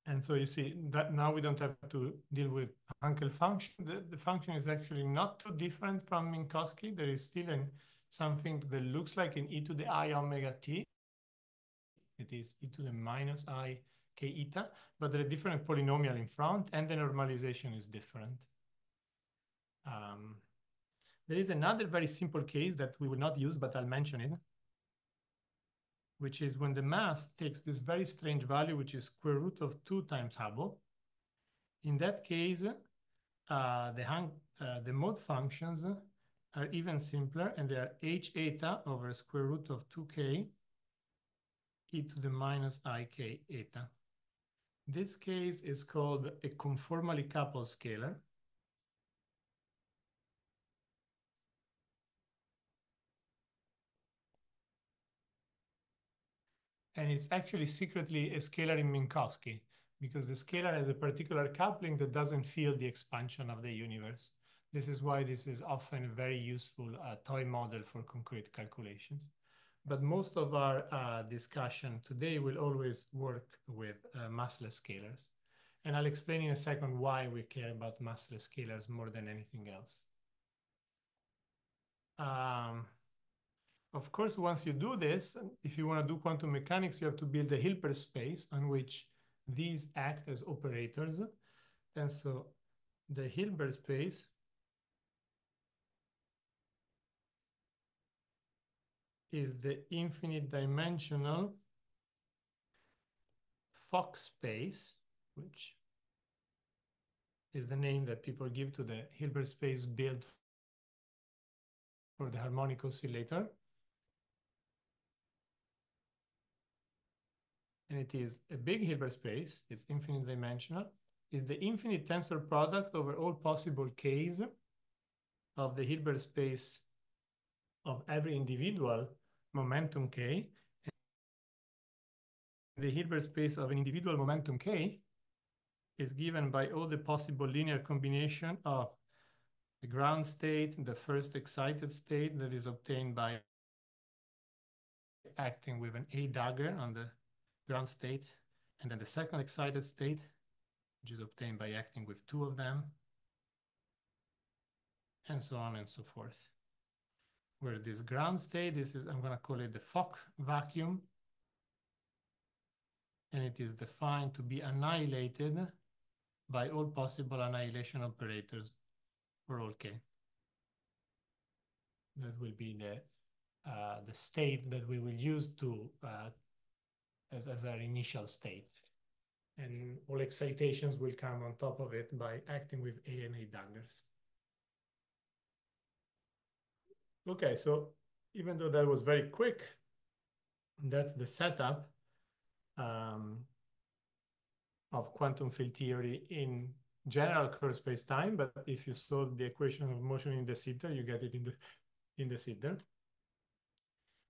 Speaker 2: And so you see that now we don't have to deal with Hankel function. The function is actually not too different from Minkowski. There is still something that looks like an e to the I omega t. It is e to the minus I k eta, but there are different polynomial in front, and the normalization is different. There is another very simple case that we will not use, but I'll mention it, which is when the mass takes this very strange value, which is square root of 2 times Hubble. In that case, the mode functions are even simpler, and they are h eta over square root of 2k e to the minus I k eta. This case is called a conformally coupled scalar. And it's actually secretly a scalar in Minkowski, because the scalar has a particular coupling that doesn't feel the expansion of the universe. This is why this is often a very useful toy model for concrete calculations. but most of our discussion today will always work with massless scalars. And I'll explain in a second why we care about massless scalars more than anything else. Of course, once you do this, if you want to do quantum mechanics, you have to build a Hilbert space on which these act as operators. And so the Hilbert space is the infinite dimensional Fock space, which is the name that people give to the Hilbert space built for the harmonic oscillator. And it is a big Hilbert space, it's infinite dimensional, is the infinite tensor product over all possible k's of the Hilbert space of every individual momentum k. And the Hilbert space of an individual momentum k is given by all the possible linear combination of the ground state, the first excited state that is obtained by acting with an A dagger on the ground state, and then the second excited state, which is obtained by acting with two of them, and so on and so forth. Where this ground state, I'm going to call it the Fock vacuum, and it is defined to be annihilated by all possible annihilation operators for all k. That will be the state that we will use to as our initial state. And all excitations will come on top of it by acting with A and A daggers. Okay, so even though that was very quick, that's the setup of quantum field theory in general curve space-time. But if you solve the equation of motion in de Sitter, you get it in de Sitter.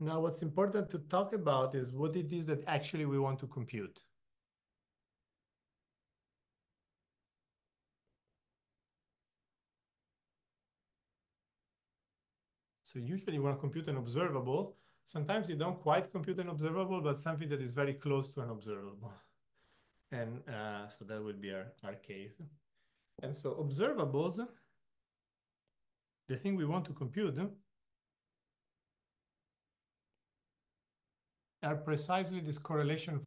Speaker 2: Now, what's important to talk about is what it is that actually we want to compute. So usually you want to compute an observable. Sometimes you don't quite compute an observable, but something that is very close to an observable. And so that would be our case. And so observables, the thing we want to compute are precisely this correlation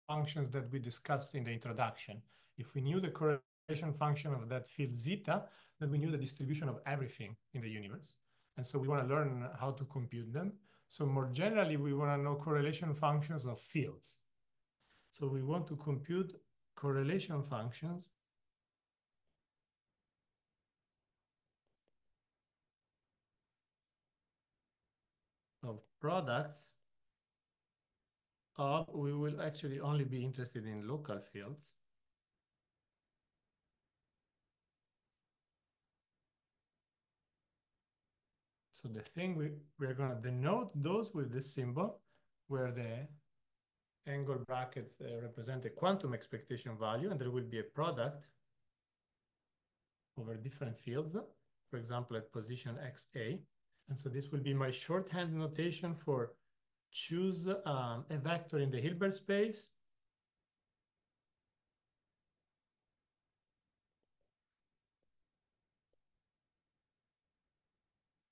Speaker 2: functions that we discussed in the introduction. If we knew the correlation function of that field zeta, then we knew the distribution of everything in the universe. And so we want to learn how to compute them. So more generally, we want to know correlation functions of fields. So we want to compute correlation functions of products of, we will actually only be interested in local fields. So the thing we're going to denote those with this symbol, where the angle brackets represent a quantum expectation value, and there will be a product over different fields, for example, at position XA. And so this will be my shorthand notation for choose a vector in the Hilbert space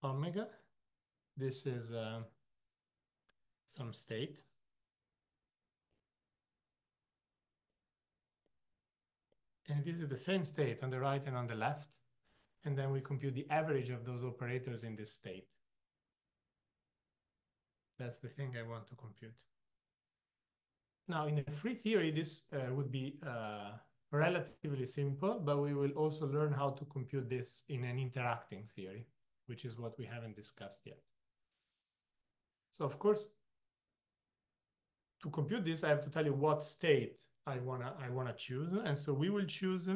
Speaker 2: omega. This is some state. And this is the same state on the right and on the left. And then we compute the average of those operators in this state. That's the thing I want to compute. Now, in a free theory, this would be relatively simple, but we will also learn how to compute this in an interacting theory, which is what we haven't discussed yet. So, of course, to compute this, I have to tell you what state I wanna choose. And so we will choose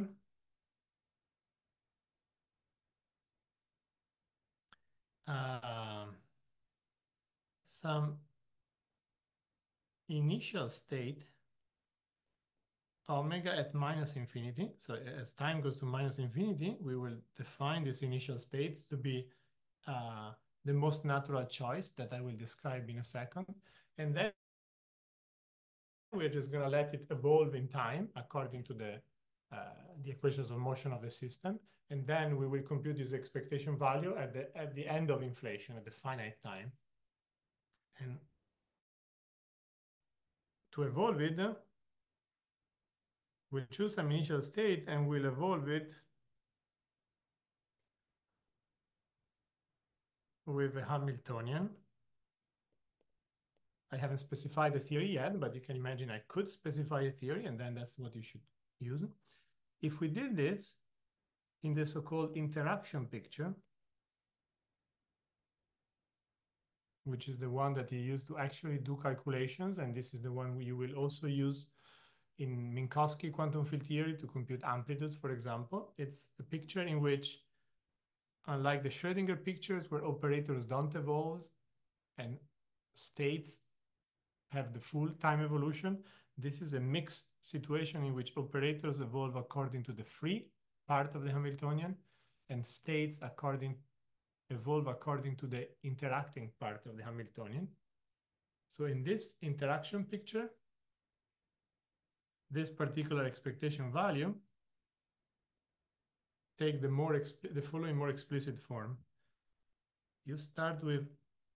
Speaker 2: some initial state omega at minus infinity. So as time goes to minus infinity, we will define this initial state to be the most natural choice that I will describe in a second. And then we're just going to let it evolve in time according to the equations of motion of the system. And then we will compute this expectation value at the end of inflation, at the finite time. And to evolve it, we'll choose some initial state and we'll evolve it with a Hamiltonian. I haven't specified a theory yet, but you can imagine I could specify a theory, and then that's what you should use. If we did this in the so-called interaction picture, which is the one that you use to actually do calculations, and this is the one you will also use in Minkowski quantum field theory to compute amplitudes, for example. It's a picture in which, unlike the Schrödinger pictures where operators don't evolve and states have the full time evolution, this is a mixed situation in which operators evolve according to the free part of the Hamiltonian and states evolve according to the interacting part of the Hamiltonian. So in this interaction picture, this particular expectation value take the following more explicit form. You start with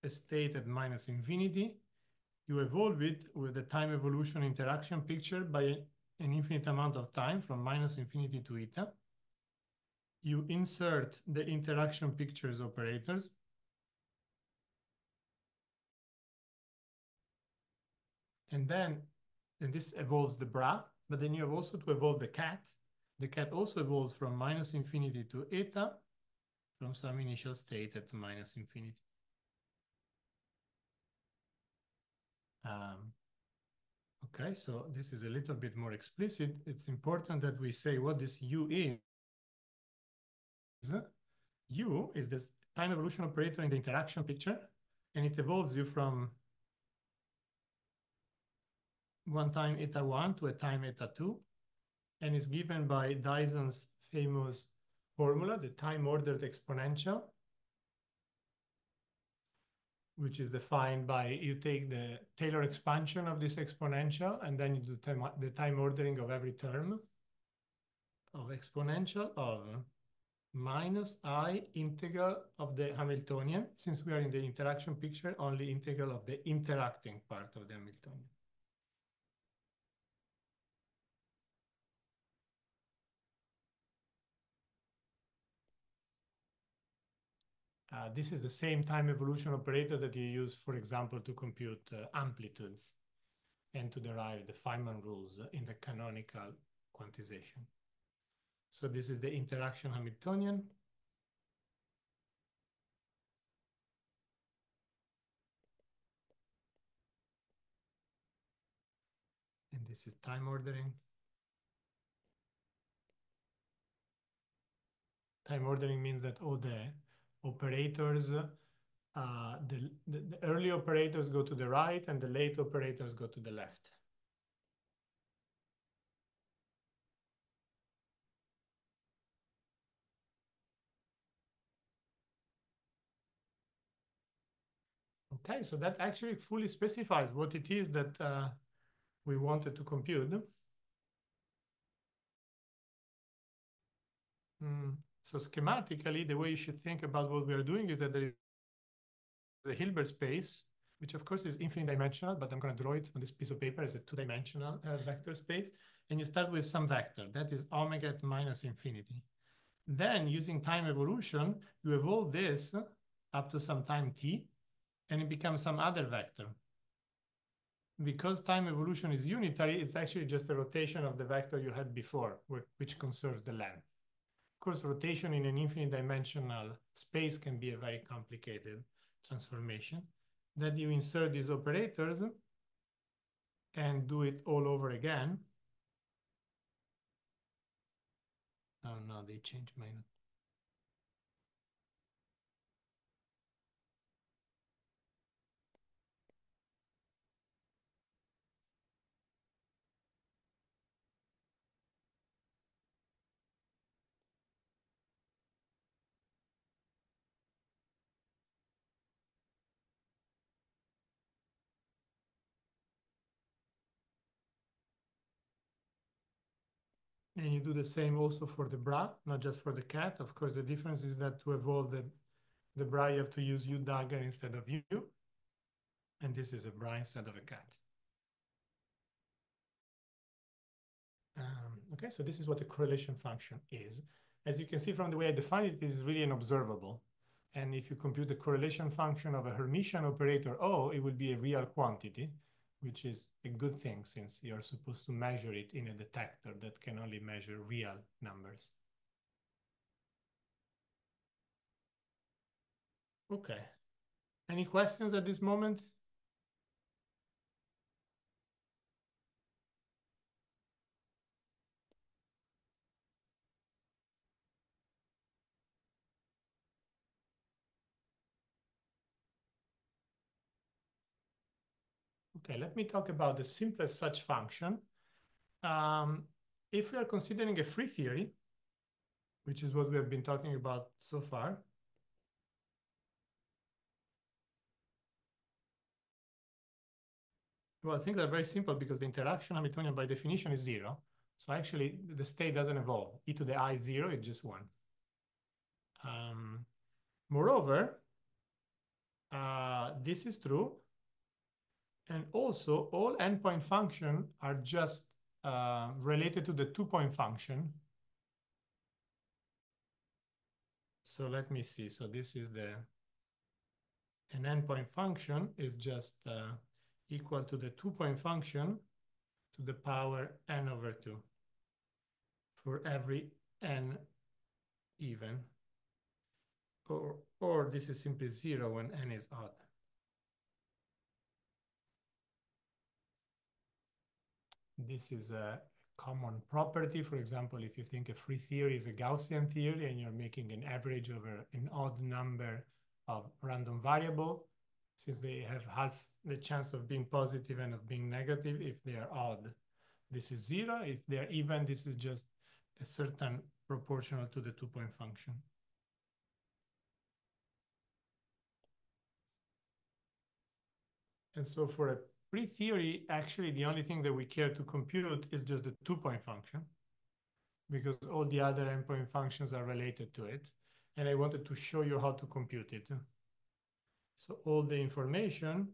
Speaker 2: a state at minus infinity. You evolve it with the time evolution interaction picture by an infinite amount of time from minus infinity to eta. You insert the interaction pictures operators. And this evolves the bra, but then you have also to evolve the cat. The cat also evolves from minus infinity to eta from some initial state at minus infinity. Okay, so this is a little bit more explicit. It's important that we say what this U is. U is this time evolution operator in the interaction picture, and it evolves you from one time eta 1 to a time eta 2, and is given by Dyson's famous formula, the time-ordered exponential, which is defined by you take the Taylor expansion of this exponential, and then you do the time ordering of every term of exponential of minus I integral of the Hamiltonian. Since we are in the interaction picture, only integral of the interacting part of the Hamiltonian. This is the same time evolution operator that you use, for example, to compute amplitudes and to derive the Feynman rules in the canonical quantization. So this is the interaction Hamiltonian. And this is time ordering. Time ordering means that all the operators, the early operators go to the right and the late operators go to the left. Okay, so that actually fully specifies what it is that we wanted to compute. So schematically, the way you should think about what we are doing is that there is a Hilbert space, which of course is infinite dimensional, but I'm going to draw it on this piece of paper as a two-dimensional vector space. And you start with some vector, that is omega at minus infinity. Then using time evolution, you evolve this up to some time t, and it becomes some other vector. Because time evolution is unitary, it's actually just a rotation of the vector you had before, which conserves the length. Of course, rotation in an infinite dimensional space can be a very complicated transformation. Then you insert these operators and do it all over again. Oh no, they changed my note. And you do the same also for the bra, not just for the cat. Of course, the difference is that to evolve the bra, you have to use U dagger instead of U. And this is a bra instead of a cat. Okay, so this is what the correlation function is. As you can see from the way I define it, it is really an observable. And if you compute the correlation function of a Hermitian operator O, it will be a real quantity, which is a good thing since you're supposed to measure it in a detector that can only measure real numbers. Okay. Any questions at this moment? Okay, let me talk about the simplest such function. If we are considering a free theory, which is what we have been talking about so far, well, things are very simple because the interaction Hamiltonian by definition is zero. So actually, the state doesn't evolve. E to the I 0 is just 1. Moreover, this is true. And also, all endpoint functions are just related to the 2-point function. So let me see. So this is an endpoint function is just equal to the 2-point function to the power n over 2 for every n even. Or this is simply 0 when n is odd. This is a common property. For example, if you think a free theory is a Gaussian theory and you're making an average over an odd number of random variable, since they have half the chance of being positive and of being negative, if they are odd, this is 0. If they're even, this is just a certain proportional to the 2-point function. And so for a free theory, actually, the only thing that we care to compute is just the 2-point function, because all the other endpoint functions are related to it. And I wanted to show you how to compute it. So all the information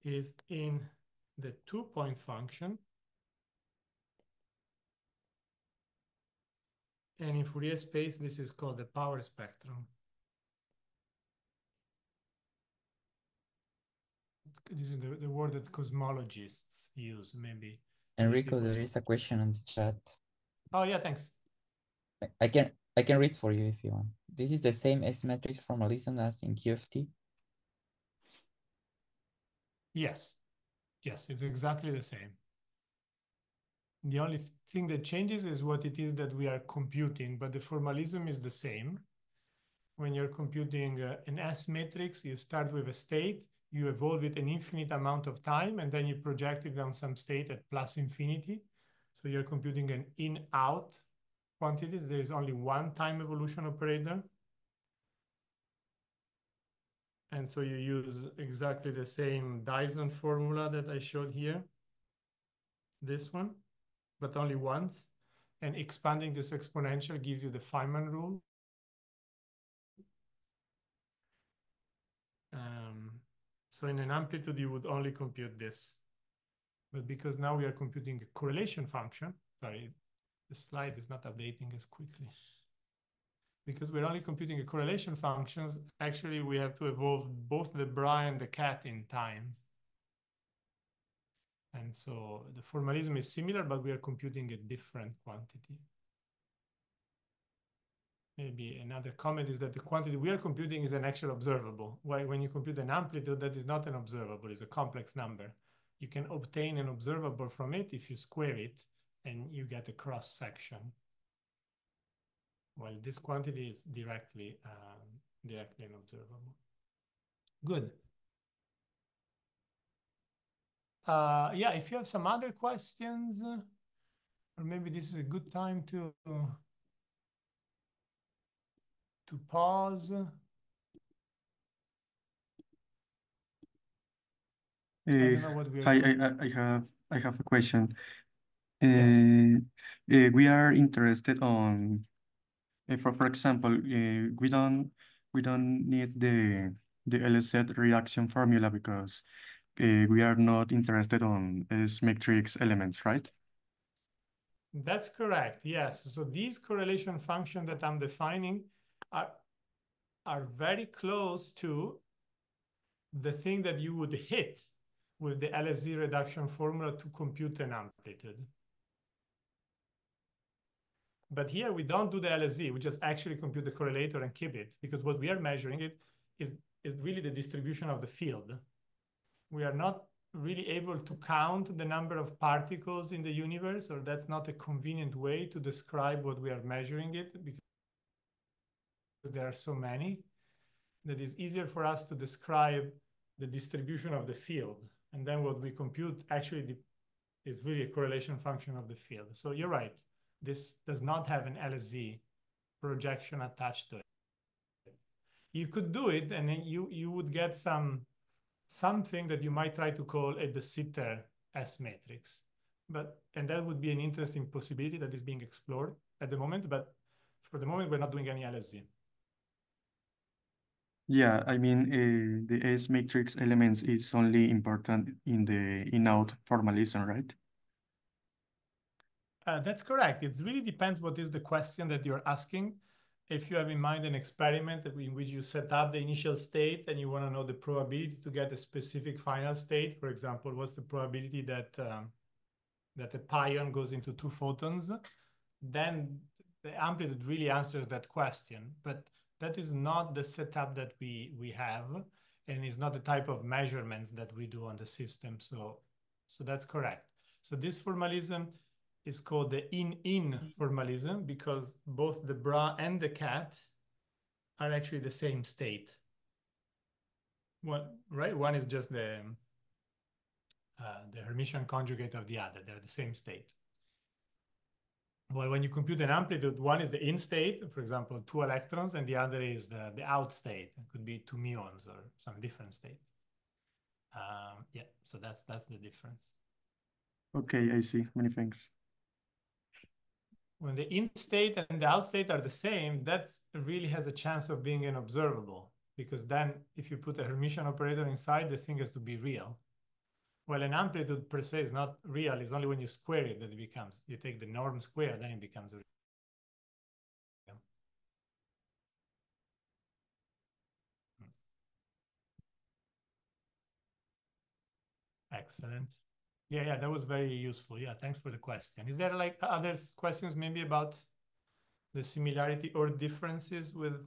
Speaker 2: is in the 2-point function. And in Fourier space, this is called the power spectrum. This is the word that cosmologists use, maybe.
Speaker 3: Enrico, there is a question on the chat.
Speaker 2: Oh, yeah, thanks.
Speaker 3: I can read for you if you want. This is the same S-matrix formalism as in QFT?
Speaker 2: Yes. Yes, it's exactly the same. The only thing that changes is what it is that we are computing, but the formalism is the same. When you're computing an S matrix, you start with a state, you evolve it an infinite amount of time, and then you project it on some state at plus infinity. So you're computing an in-out quantities. There is only one time evolution operator. And so you use exactly the same Dyson formula that I showed here, this one, but only once. And expanding this exponential gives you the Feynman rule. So in an amplitude, you would only compute this. But because now we are computing a correlation function, sorry, the slide is not updating as quickly. Because we're only computing a correlation functions, actually we have to evolve both the bra and the cat in time. And so the formalism is similar, but we are computing a different quantity. Maybe another comment is that the quantity we are computing is an actual observable. Why, when you compute an amplitude, that is not an observable, it's a complex number. You can obtain an observable from it if you square it and you get a cross section. Well, this quantity is directly an observable. Good. Yeah, if you have some other questions, or maybe this is a good time to pause. I don't know what we are
Speaker 4: Hi,
Speaker 2: doing.
Speaker 4: I have a question.
Speaker 2: Yes.
Speaker 4: We are interested on, for example, we don't need the LZ reaction formula because we are not interested on S matrix elements, right?
Speaker 2: That's correct. Yes. So these correlation functions that I'm defining are very close to the thing that you would hit with the LSZ reduction formula to compute an amplitude. But here we don't do the LSZ, we just actually compute the correlator and keep it, because what we are measuring is really the distribution of the field. We are not really able to count the number of particles in the universe, or that's not a convenient way to describe what we are measuring it, because there are so many that it's easier for us to describe the distribution of the field. And then what we compute actually is really a correlation function of the field. So you're right, this does not have an LSZ projection attached to it. You could do it, and then you would get something that you might try to call a de Sitter S matrix. And that would be an interesting possibility that is being explored at the moment, but for the moment, we're not doing any LSZ.
Speaker 4: Yeah, I mean, the S matrix elements is only important in the in-out formalism, right?
Speaker 2: That's correct. It really depends what is the question that you're asking. If you have in mind an experiment in which you set up the initial state and you want to know the probability to get a specific final state, for example, what's the probability that that a pion goes into 2 photons, then the amplitude really answers that question. But that is not the setup that we have, and is not the type of measurements that we do on the system. So that's correct. So this formalism is called the in-in formalism because both the bra and the cat are actually the same state. One is just the Hermitian conjugate of the other. They're the same state. Well, when you compute an amplitude, one is the in state, for example, 2 electrons, and the other is the out state. It could be 2 muons or some different state. Yeah, so that's the difference.
Speaker 4: Okay, I see. Many thanks.
Speaker 2: When the in state and the out state are the same, that really has a chance of being an observable, because then if you put a Hermitian operator inside, the thing has to be real. Well, an amplitude per se is not real. It's only when you square it that it becomes. You take the norm square, then it becomes real. Excellent. Yeah, that was very useful. Yeah, thanks for the question. Is there like other questions maybe about the similarity or differences with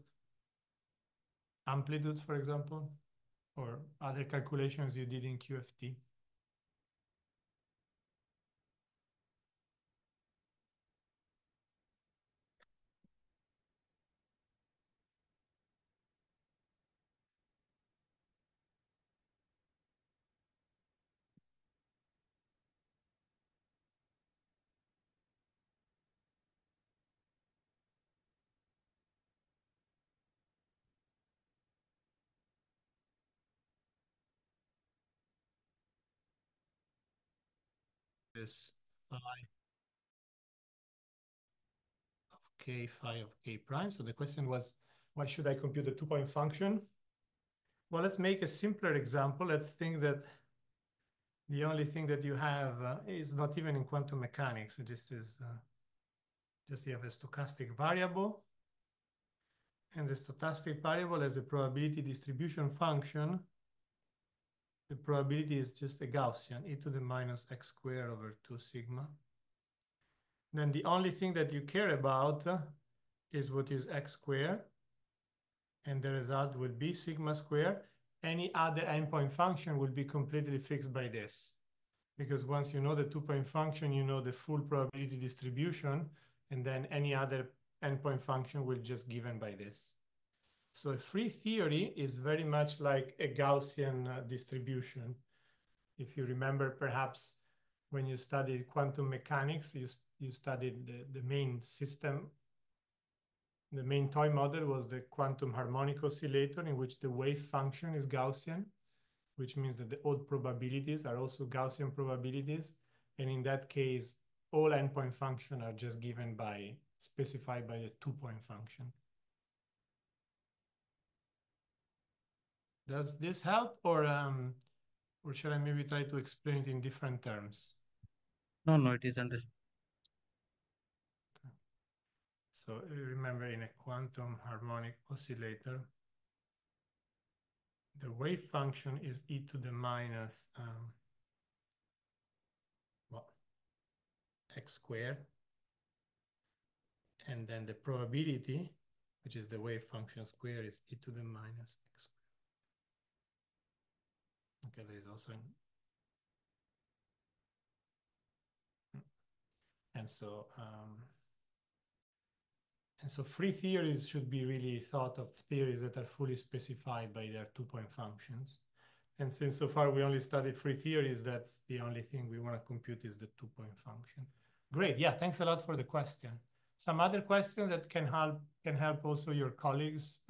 Speaker 2: amplitudes, for example, or other calculations you did in QFT? This phi of k, phi of k prime. So the question was, why should I compute a 2-point function? Well, let's make a simpler example. Let's think that the only thing that you have is not even in quantum mechanics. It just is just you have a stochastic variable. And the stochastic variable has a probability distribution function. The probability is just a Gaussian, e to the minus x squared over 2 sigma. Then the only thing that you care about is what is x squared. And the result will be sigma squared. Any other endpoint function will be completely fixed by this. Because once you know the 2-point function, you know the full probability distribution, and then any other endpoint function will just given by this. So a free theory is very much like a Gaussian distribution. If you remember, perhaps when you studied quantum mechanics, you studied the main system. The main toy model was the quantum harmonic oscillator, in which the wave function is Gaussian, which means that the old probabilities are also Gaussian probabilities. And in that case, all endpoint functions are just given by, specified by the 2-point function. Does this help, or should I maybe try to explain it in different terms?
Speaker 5: No, it is understood.
Speaker 2: So remember, in a quantum harmonic oscillator, the wave function is e to the minus x squared. And then the probability, which is the wave function square, is e to the minus x squared. Okay, there is also and so free theories should be really thought of theories that are fully specified by their 2-point functions. And since so far we only studied free theories, that's the only thing we want to compute is the 2-point function. Great, yeah, thanks a lot for the question. Some other questions that can help also your colleagues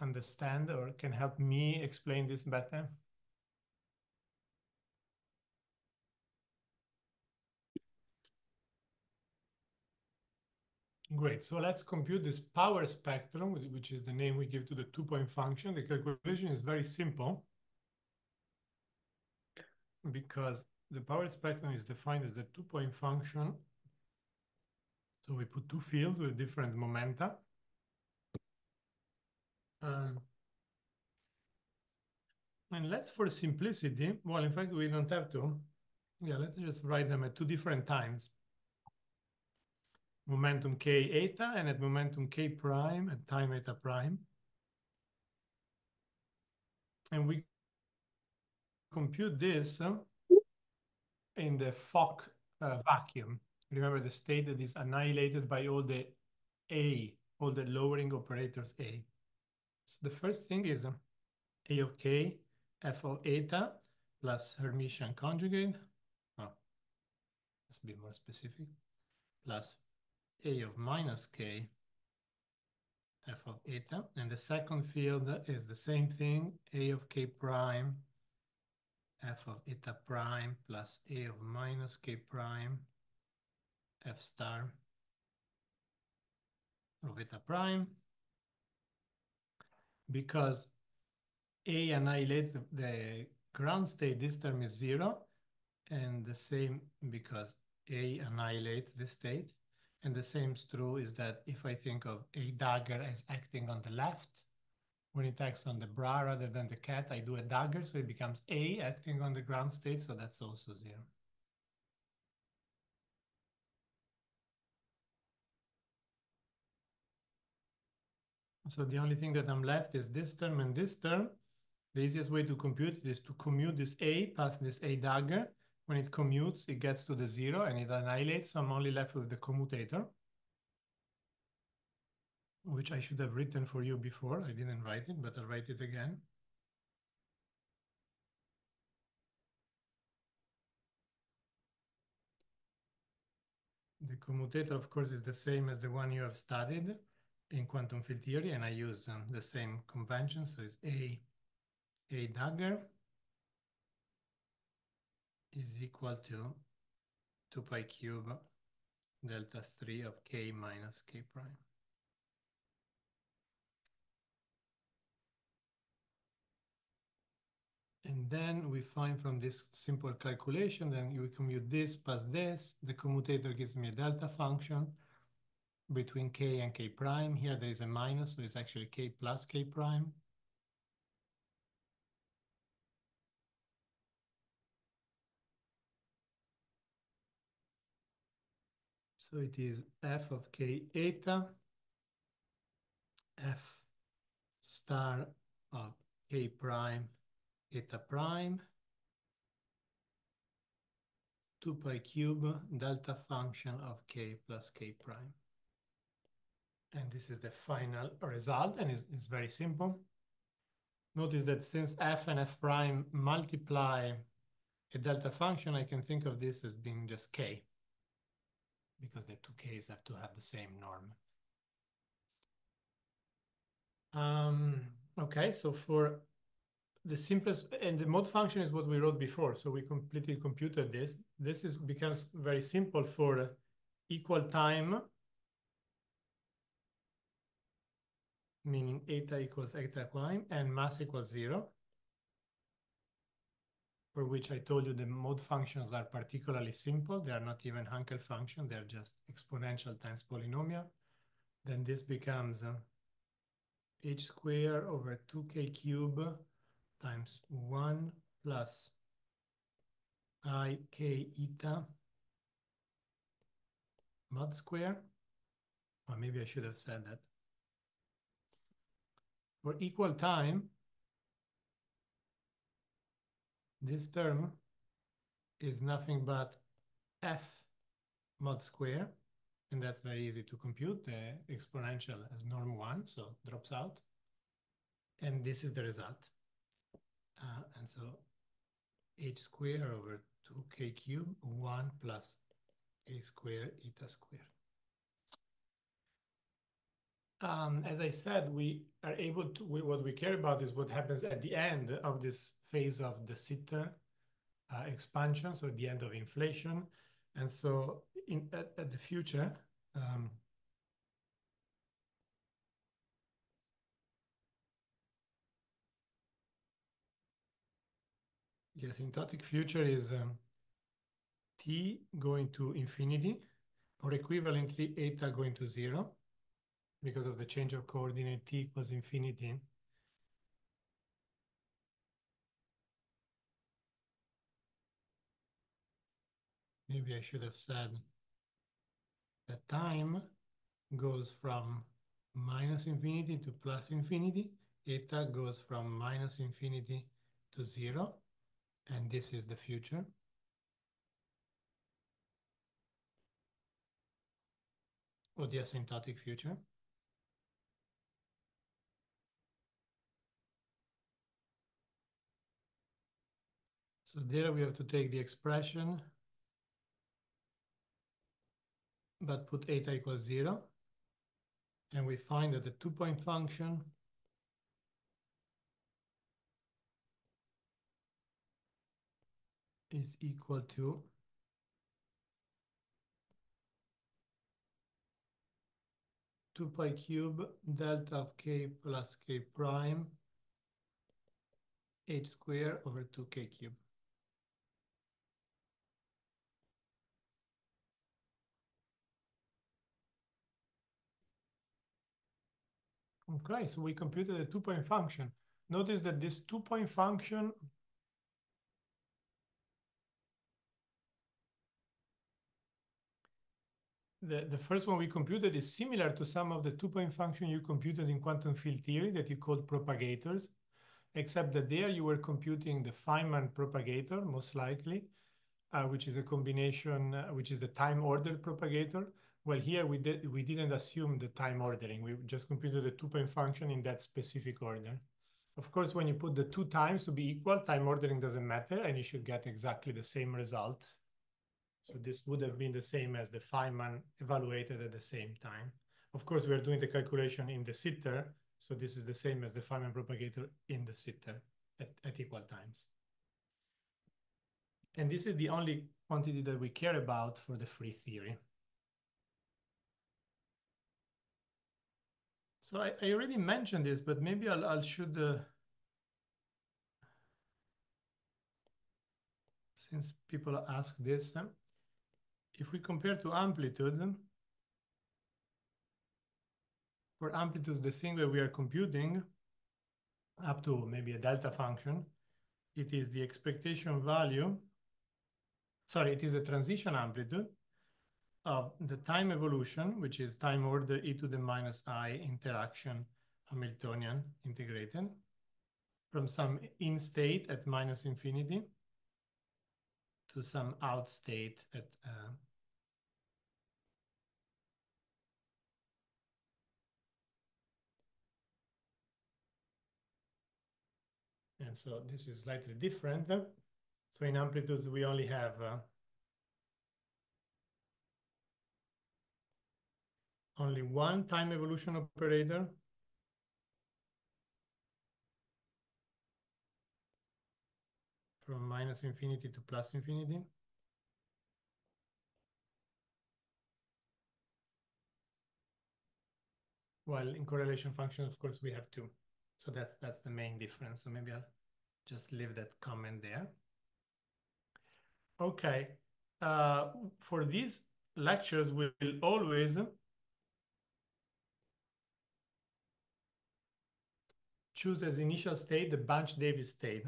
Speaker 2: understand, or can help me explain this better? Great, so let's compute this power spectrum, which is the name we give to the 2-point function. The calculation is very simple because the power spectrum is defined as the 2-point function. So we put two fields with different momenta. And let's, for simplicity, well, in fact, we don't have to. Yeah, let's just write them at two different times. Momentum k eta and at momentum k prime at time eta prime. And we compute this in the Fock vacuum. Remember the state that is annihilated by all the lowering operators A. So the first thing is A of k f of eta plus Hermitian conjugate. Oh, let's be more specific. Plus A of minus k f of eta. And the second field is the same thing, A of k prime f of eta prime plus A of minus k prime f star of eta prime. Because A annihilates the ground state, this term is 0. And the same because A annihilates the state. And the same is true is that if I think of a dagger as acting on the left, when it acts on the bra rather than the cat, I do a dagger, so it becomes A acting on the ground state, so that's also 0. So the only thing that I'm left is this term and this term. The easiest way to compute it is to commute this A past this A dagger. When it commutes, it gets to the 0 and it annihilates. So I'm only left with the commutator, which I should have written for you before. I didn't write it, but I'll write it again. The commutator, of course, is the same as the one you have studied in quantum field theory, and I use the same convention. So it's A dagger is equal to 2 pi cube delta 3 of k minus k prime. And then we find from this simple calculation, then we commute this past this. The commutator gives me a delta function between k and k prime. Here there is a minus, so it's actually k plus k prime. So it is f of k eta, f star of k prime eta prime, 2 pi cube delta function of k plus k prime. And this is the final result, and it's very simple. Notice that since f and f prime multiply a delta function, I can think of this as being just k, because the two k's have to have the same norm. Okay, so for the simplest, and the mode function is what we wrote before. So we completely computed this. This becomes very simple for equal time, meaning eta equals eta prime, and mass equals 0, for which I told you the mode functions are particularly simple. They are not even Hankel function. They're just exponential times polynomial. Then this becomes h squared over 2k cube times 1 plus I k eta mod square. Or maybe I should have said that. For equal time, this term is nothing but f mod square, and that's very easy to compute. The exponential as norm 1, so drops out. And this is the result. And so h squared over 2k cube 1 plus a squared eta squared. As I said, we are able to, what we care about is what happens at the end of this phase of the Sitter expansion, so at the end of inflation. And so at the future, the asymptotic future is t going to infinity, or equivalently eta going to 0, because of the change of coordinate t equals infinity. Maybe I should have said that time goes from minus infinity to plus infinity. Eta goes from minus infinity to 0. And this is the future. Or the asymptotic future. So there we have to take the expression, but put eta equals 0. And we find that the 2-point function is equal to 2 pi cube delta of k plus k prime h squared over 2k cube. Okay, so we computed a 2-point function. Notice that this 2-point function the first one we computed is similar to some of the 2-point function you computed in quantum field theory that you called propagators, except that there you were computing the Feynman propagator, most likely, which is a combination, which is the time-ordered propagator. Well, here we didn't assume the time ordering. We just computed the 2-point function in that specific order. Of course, when you put the 2 times to be equal, time ordering doesn't matter, and you should get exactly the same result. So this would have been the same as the Feynman evaluated at the same time. Of course, we are doing the calculation in the sitter, so this is the same as the Feynman propagator in the sitter at equal times. And this is the only quantity that we care about for the free theory. So I already mentioned this, but maybe I should, since people ask this, if we compare to amplitude, for amplitudes, the thing that we are computing up to maybe a delta function, it is the expectation value, sorry, it is the transition amplitude of the time evolution, which is time order e to the minus I interaction Hamiltonian integrated, from some in state at minus infinity to some out state at and so this is slightly different. So in amplitudes, we only have only one time evolution operator. from minus infinity to plus infinity. Well, in correlation function, of course, we have two. So that's the main difference. So maybe I'll just leave that comment there. Okay. For these lectures, we will always choose as initial state the Bunch-Davies state.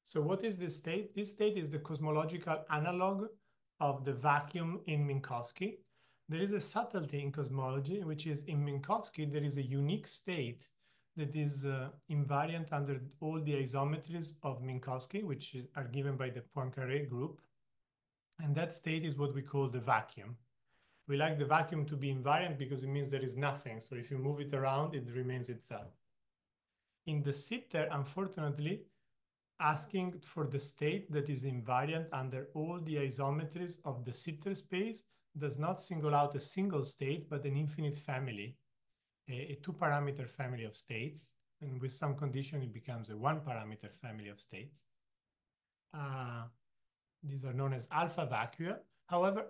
Speaker 2: So what is this state? This state is the cosmological analog of the vacuum in Minkowski. There is a subtlety in cosmology, which is in Minkowski, there is a unique state that is invariant under all the isometries of Minkowski, which are given by the Poincaré group. And that state is what we call the vacuum. We like the vacuum to be invariant because it means there is nothing. So if you move it around, it remains itself. In the sitter, unfortunately, asking for the state that is invariant under all the isometries of the sitter space does not single out a single state, but an infinite family, a two-parameter family of states. And with some condition, it becomes a one-parameter family of states. These are known as alpha vacua. However,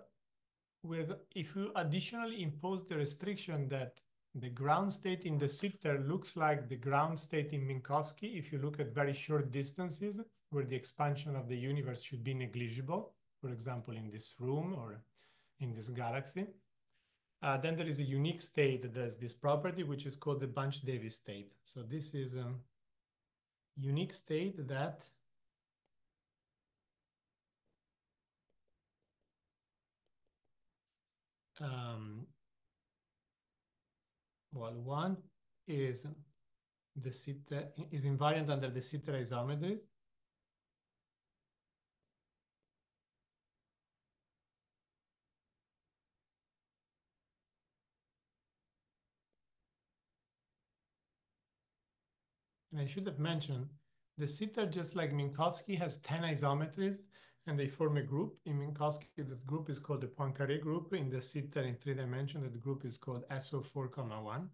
Speaker 2: if you additionally impose the restriction that the ground state in the sitter looks like the ground state in Minkowski, if you look at very short distances where the expansion of the universe should be negligible, for example, in this room or in this galaxy, then there is a unique state that has this property, which is called the Bunch-Davies state. So this is a unique state that well, one is the sitter is invariant under the sitter isometries. And I should have mentioned, the sitter, just like Minkowski, has 10 isometries, and they form a group. In Minkowski, this group is called the Poincaré group. In the sitter in 3 dimensions, the group is called SO4,1.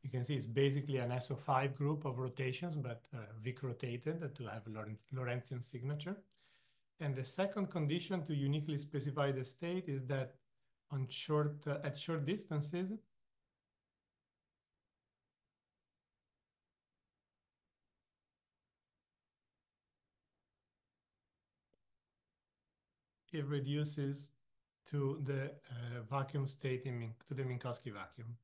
Speaker 2: You can see it's basically an SO5 group of rotations, but Vic rotated to have Lorentzian signature. And the second condition to uniquely specify the state is that at short distances, it reduces to the vacuum state to the Minkowski vacuum.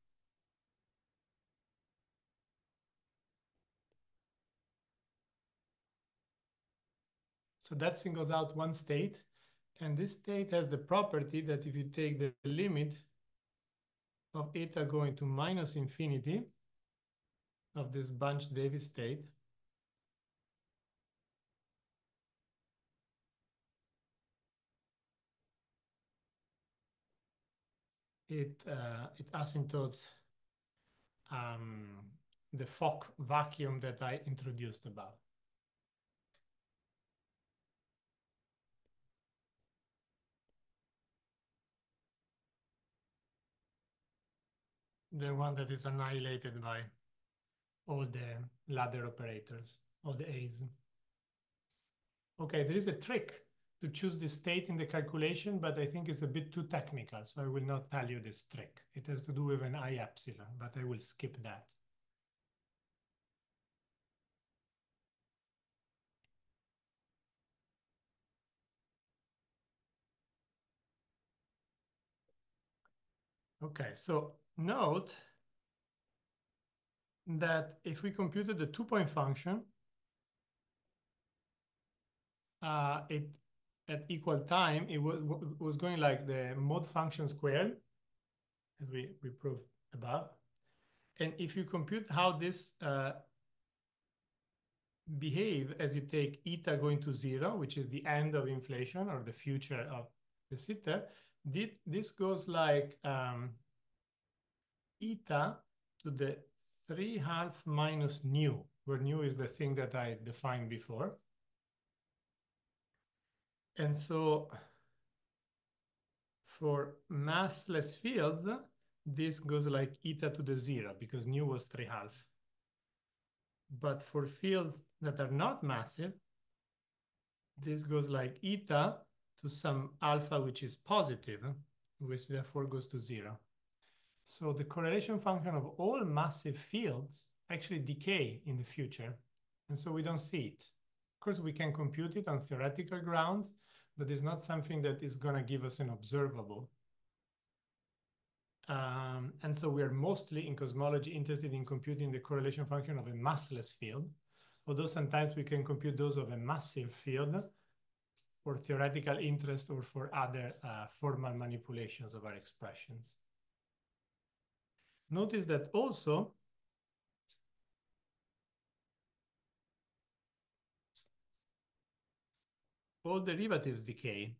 Speaker 2: So that singles out one state, and this state has the property that if you take the limit of eta going to minus infinity of this Bunch-Davies state, it asymptotes the Fock vacuum that I introduced above. The one that is annihilated by all the ladder operators, all the A's. Okay, there is a trick to choose the state in the calculation, but I think it's a bit too technical, so I will not tell you this trick. It has to do with an I epsilon, but I will skip that. Okay, so note that if we computed the two-point function, at equal time, it was going like the mode function squared, as we proved above. And if you compute how this behave as you take eta going to 0, which is the end of inflation or the future of the sitter, this goes like eta to the 3/2 minus nu. where nu is the thing that I defined before. And so for massless fields, this goes like eta to the 0 because nu was 3/2. But for fields that are not massive, this goes like eta to some alpha which is positive, which therefore goes to 0. So the correlation function of all massive fields actually decay in the future, and so we don't see it. Of course, we can compute it on theoretical grounds, but it's not something that is going to give us an observable. And so we're mostly in cosmology interested in computing the correlation function of a massless field, although sometimes we can compute those of a massive field for theoretical interest or for other formal manipulations of our expressions. Notice that also all derivatives decay.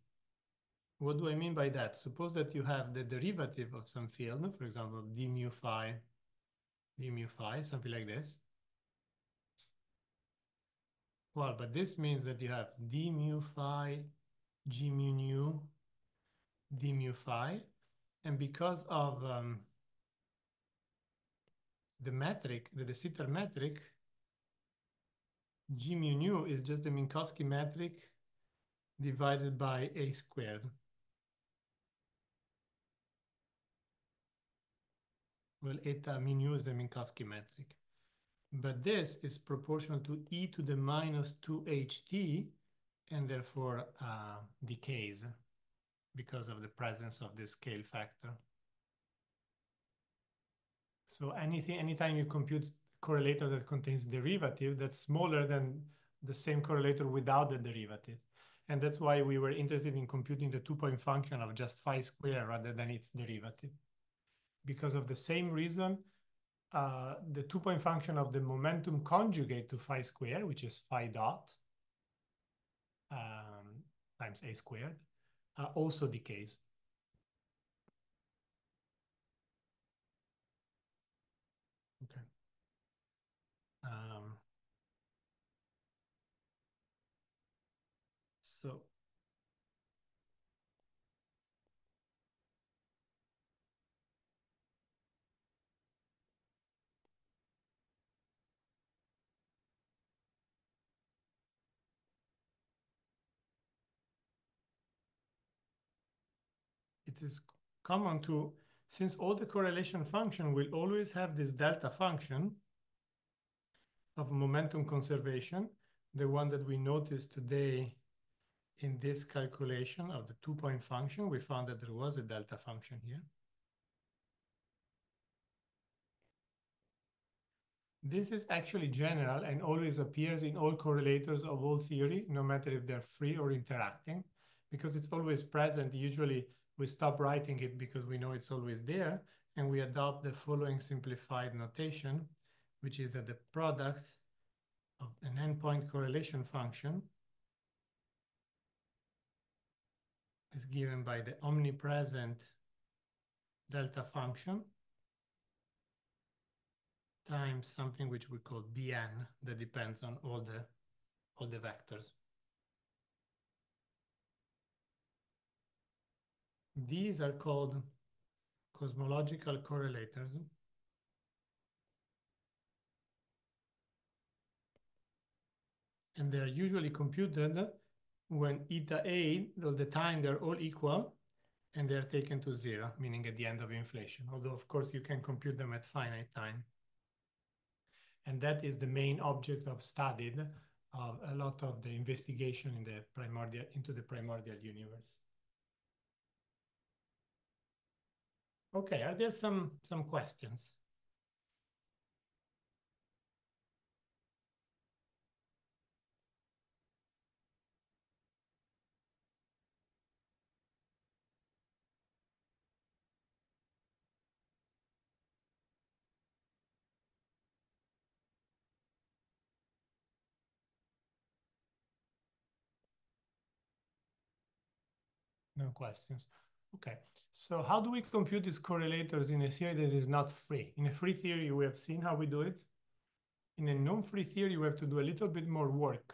Speaker 2: What do I mean by that? Suppose that you have the derivative of some field, for example, d mu phi, something like this. Well, but this means that you have d mu phi, g mu nu, d mu phi, and because of the metric, the de Sitter metric, g mu nu is just the Minkowski metric divided by a squared. Well, eta mu nu is the Minkowski metric. But this is proportional to e to the minus 2ht, and therefore decays because of the presence of this scale factor. So anytime you compute a correlator that contains derivative, that's smaller than the same correlator without the derivative. And that's why we were interested in computing the two-point function of just phi square rather than its derivative. Because of the same reason, the two-point function of the momentum conjugate to phi square, which is phi dot times a squared, also decays. Okay. So it is common to, since all the correlation function will always have this delta function of momentum conservation, the one that we noticed today in this calculation of the two-point function, we found that there was a delta function here. This is actually general and always appears in all correlators of all theory, no matter if they're free or interacting, because it's always present. Usually we stop writing it because we know it's always there, and we adopt the following simplified notation, which is that the product of an endpoint correlation function is given by the omnipresent delta function times something which we call Bn that depends on all the vectors. These are called cosmological correlators. And they're usually computed when eta A, all the time they're all equal, and they're taken to 0, meaning at the end of inflation. Although, of course, you can compute them at finite time. And that is the main object of study of a lot of the investigation in the into the primordial universe. Okay, are there some questions? No questions. Okay, so how do we compute these correlators in a theory that is not free? In a free theory, we have seen how we do it. In a known-free theory, you have to do a little bit more work.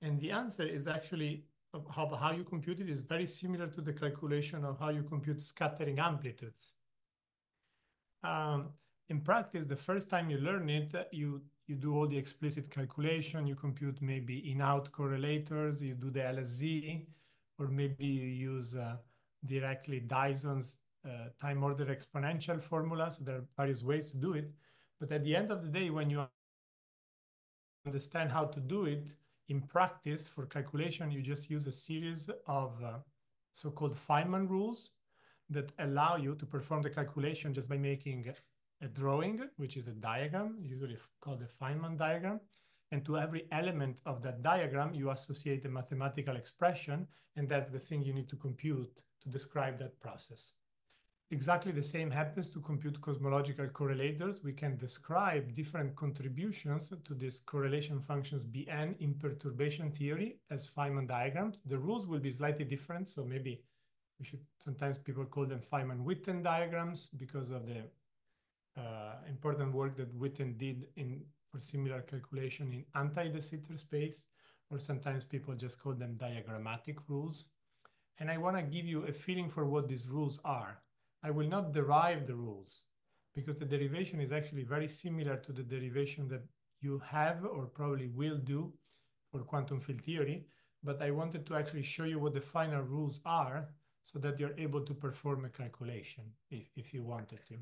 Speaker 2: And the answer is actually of how you compute it is very similar to the calculation of how you compute scattering amplitudes. In practice, the first time you learn it, you do all the explicit calculation, you compute maybe in-out correlators, you do the LSZ, or maybe you use directly Dyson's time order exponential formula. So there are various ways to do it. But at the end of the day, when you understand how to do it in practice for calculation, you just use a series of so-called Feynman rules that allow you to perform the calculation just by making a drawing, which is a diagram, usually called a Feynman diagram. And to every element of that diagram, you associate a mathematical expression, and that's the thing you need to compute to describe that process. Exactly the same happens to compute cosmological correlators. We can describe different contributions to these correlation functions Bn in perturbation theory as Feynman diagrams. The rules will be slightly different, so maybe we should, sometimes people call them Feynman-Witten diagrams because of the important work that Witten did for similar calculation in anti-de Sitter space, or sometimes people just call them diagrammatic rules. And I want to give you a feeling for what these rules are. I will not derive the rules because the derivation is actually very similar to the derivation that you have or probably will do for quantum field theory, but I wanted to actually show you what the final rules are so that you're able to perform a calculation if you wanted to.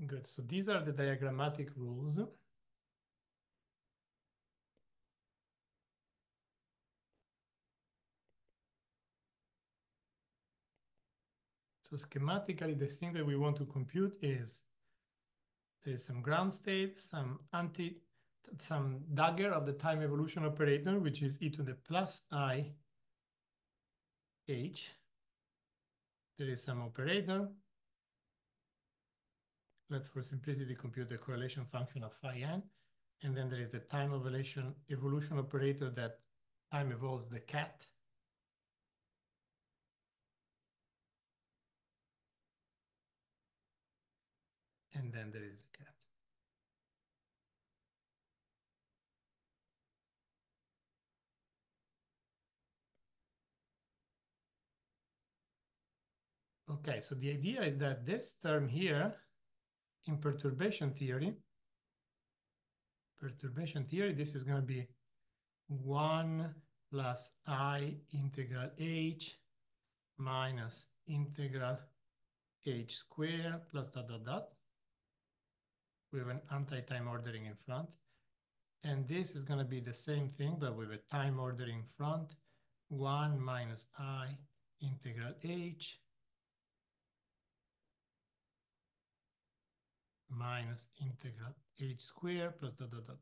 Speaker 2: Good, so these are the diagrammatic rules. So schematically, the thing that we want to compute is there's some ground state, some dagger of the time evolution operator, which is e to the plus I h. There is some operator. Let's, for simplicity, compute the correlation function of phi n. And then there is the time evolution operator that time evolves the cat. And then there is the cat. Okay, so the idea is that this term here in perturbation theory, this is going to be 1 plus I integral h minus integral h squared plus dot dot dot. We have an anti-time ordering in front. And this is going to be the same thing, but with a time ordering in front. 1 minus I integral h minus integral h squared plus dot dot dot.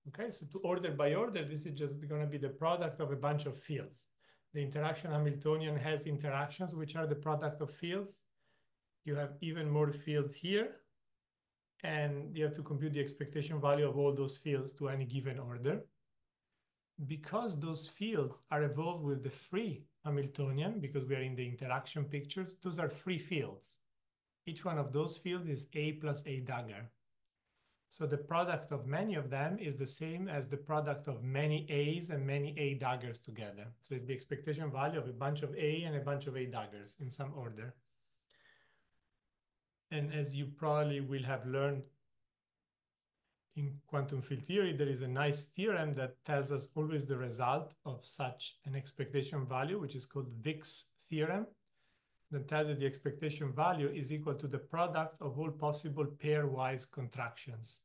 Speaker 2: Okay, so to order by order, this is just going to be the product of a bunch of fields. The interaction Hamiltonian has interactions, which are the product of fields. You have even more fields here, and you have to compute the expectation value of all those fields to any given order. Because those fields are evolved with the free Hamiltonian, because we are in the interaction pictures, those are free fields. Each one of those fields is A plus A dagger. So the product of many of them is the same as the product of many A's and many A daggers together. So it's the expectation value of a bunch of A and a bunch of A daggers in some order. And as you probably will have learned in quantum field theory, there is a nice theorem that tells us always the result of such an expectation value, which is called Wick's theorem, that tells you the expectation value is equal to the product of all possible pairwise contractions.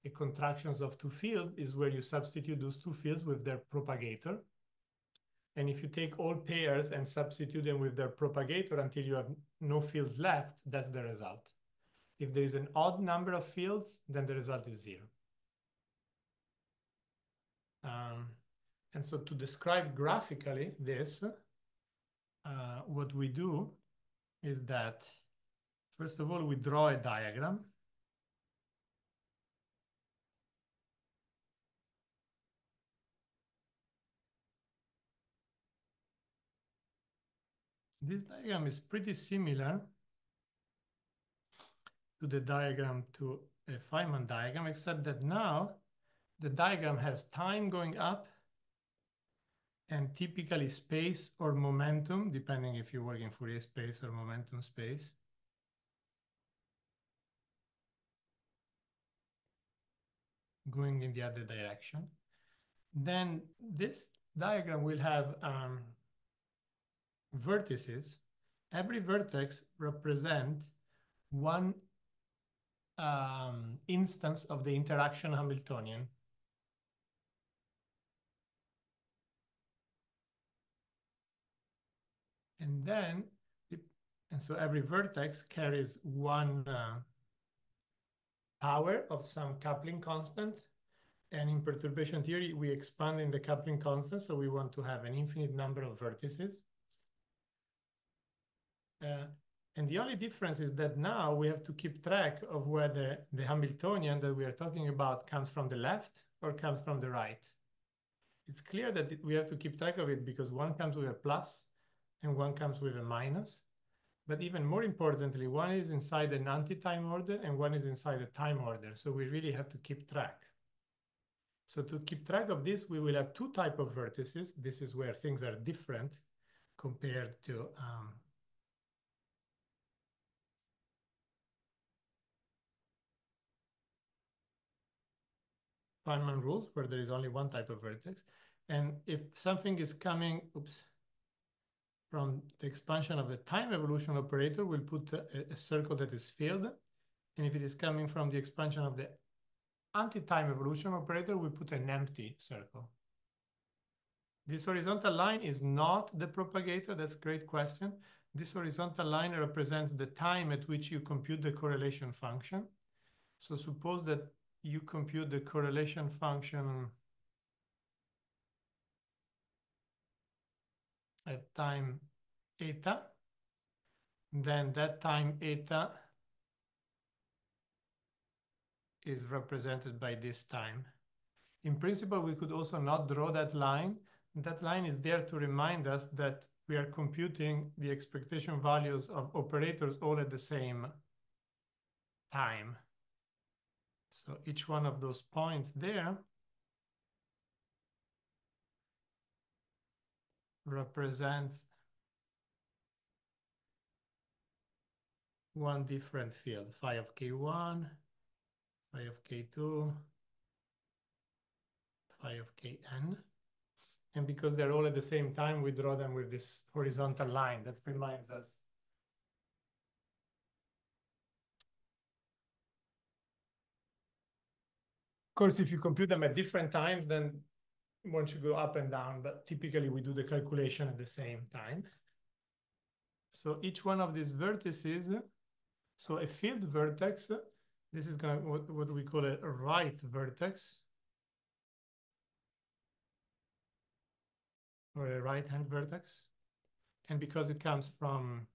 Speaker 2: The contractions of two fields is where you substitute those two fields with their propagator. And if you take all pairs and substitute them with their propagator until you have no fields left, that's the result. If there is an odd number of fields, then the result is 0. And so to describe graphically this, what we do is that, first of all, we draw a diagram. This diagram is pretty similar to the diagram to a Feynman diagram, except that now the diagram has time going up and typically space or momentum, depending if you work in Fourier space or momentum space. Going in the other direction. Then this diagram will have vertices. Every vertex represents one instance of the interaction Hamiltonian. And then, so every vertex carries one power of some coupling constant. And in perturbation theory, we expand in the coupling constant. So we want to have an infinite number of vertices. And the only difference is that now we have to keep track of whether the Hamiltonian that we are talking about comes from the left or comes from the right. It's clear that we have to keep track of it because one comes with a plus and one comes with a minus. But even more importantly, one is inside an anti-time order and one is inside a time order. So we really have to keep track. So to keep track of this, we will have two types of vertices. This is where things are different compared to Feynman rules, where there is only one type of vertex. And if something is coming, from the expansion of the time evolution operator, we'll put a circle that is filled. And if it is coming from the expansion of the anti-time evolution operator, we put an empty circle. This horizontal line is not the propagator. That's a great question. This horizontal line represents the time at which you compute the correlation function. So suppose that you compute the correlation function at time eta, then that time eta is represented by this time. In principle, we could also not draw that line. That line is there to remind us that we are computing the expectation values of operators all at the same time. So each one of those points there represents one different field, phi of k1, phi of k2, phi of kn. And because they're all at the same time, we draw them with this horizontal line that reminds us. Of course, if you compute them at different times, then one should go up and down, but typically we do the calculation at the same time. So each one of these vertices, so a field vertex, this is going to what we call a right vertex, or a right-hand vertex. And because it comes from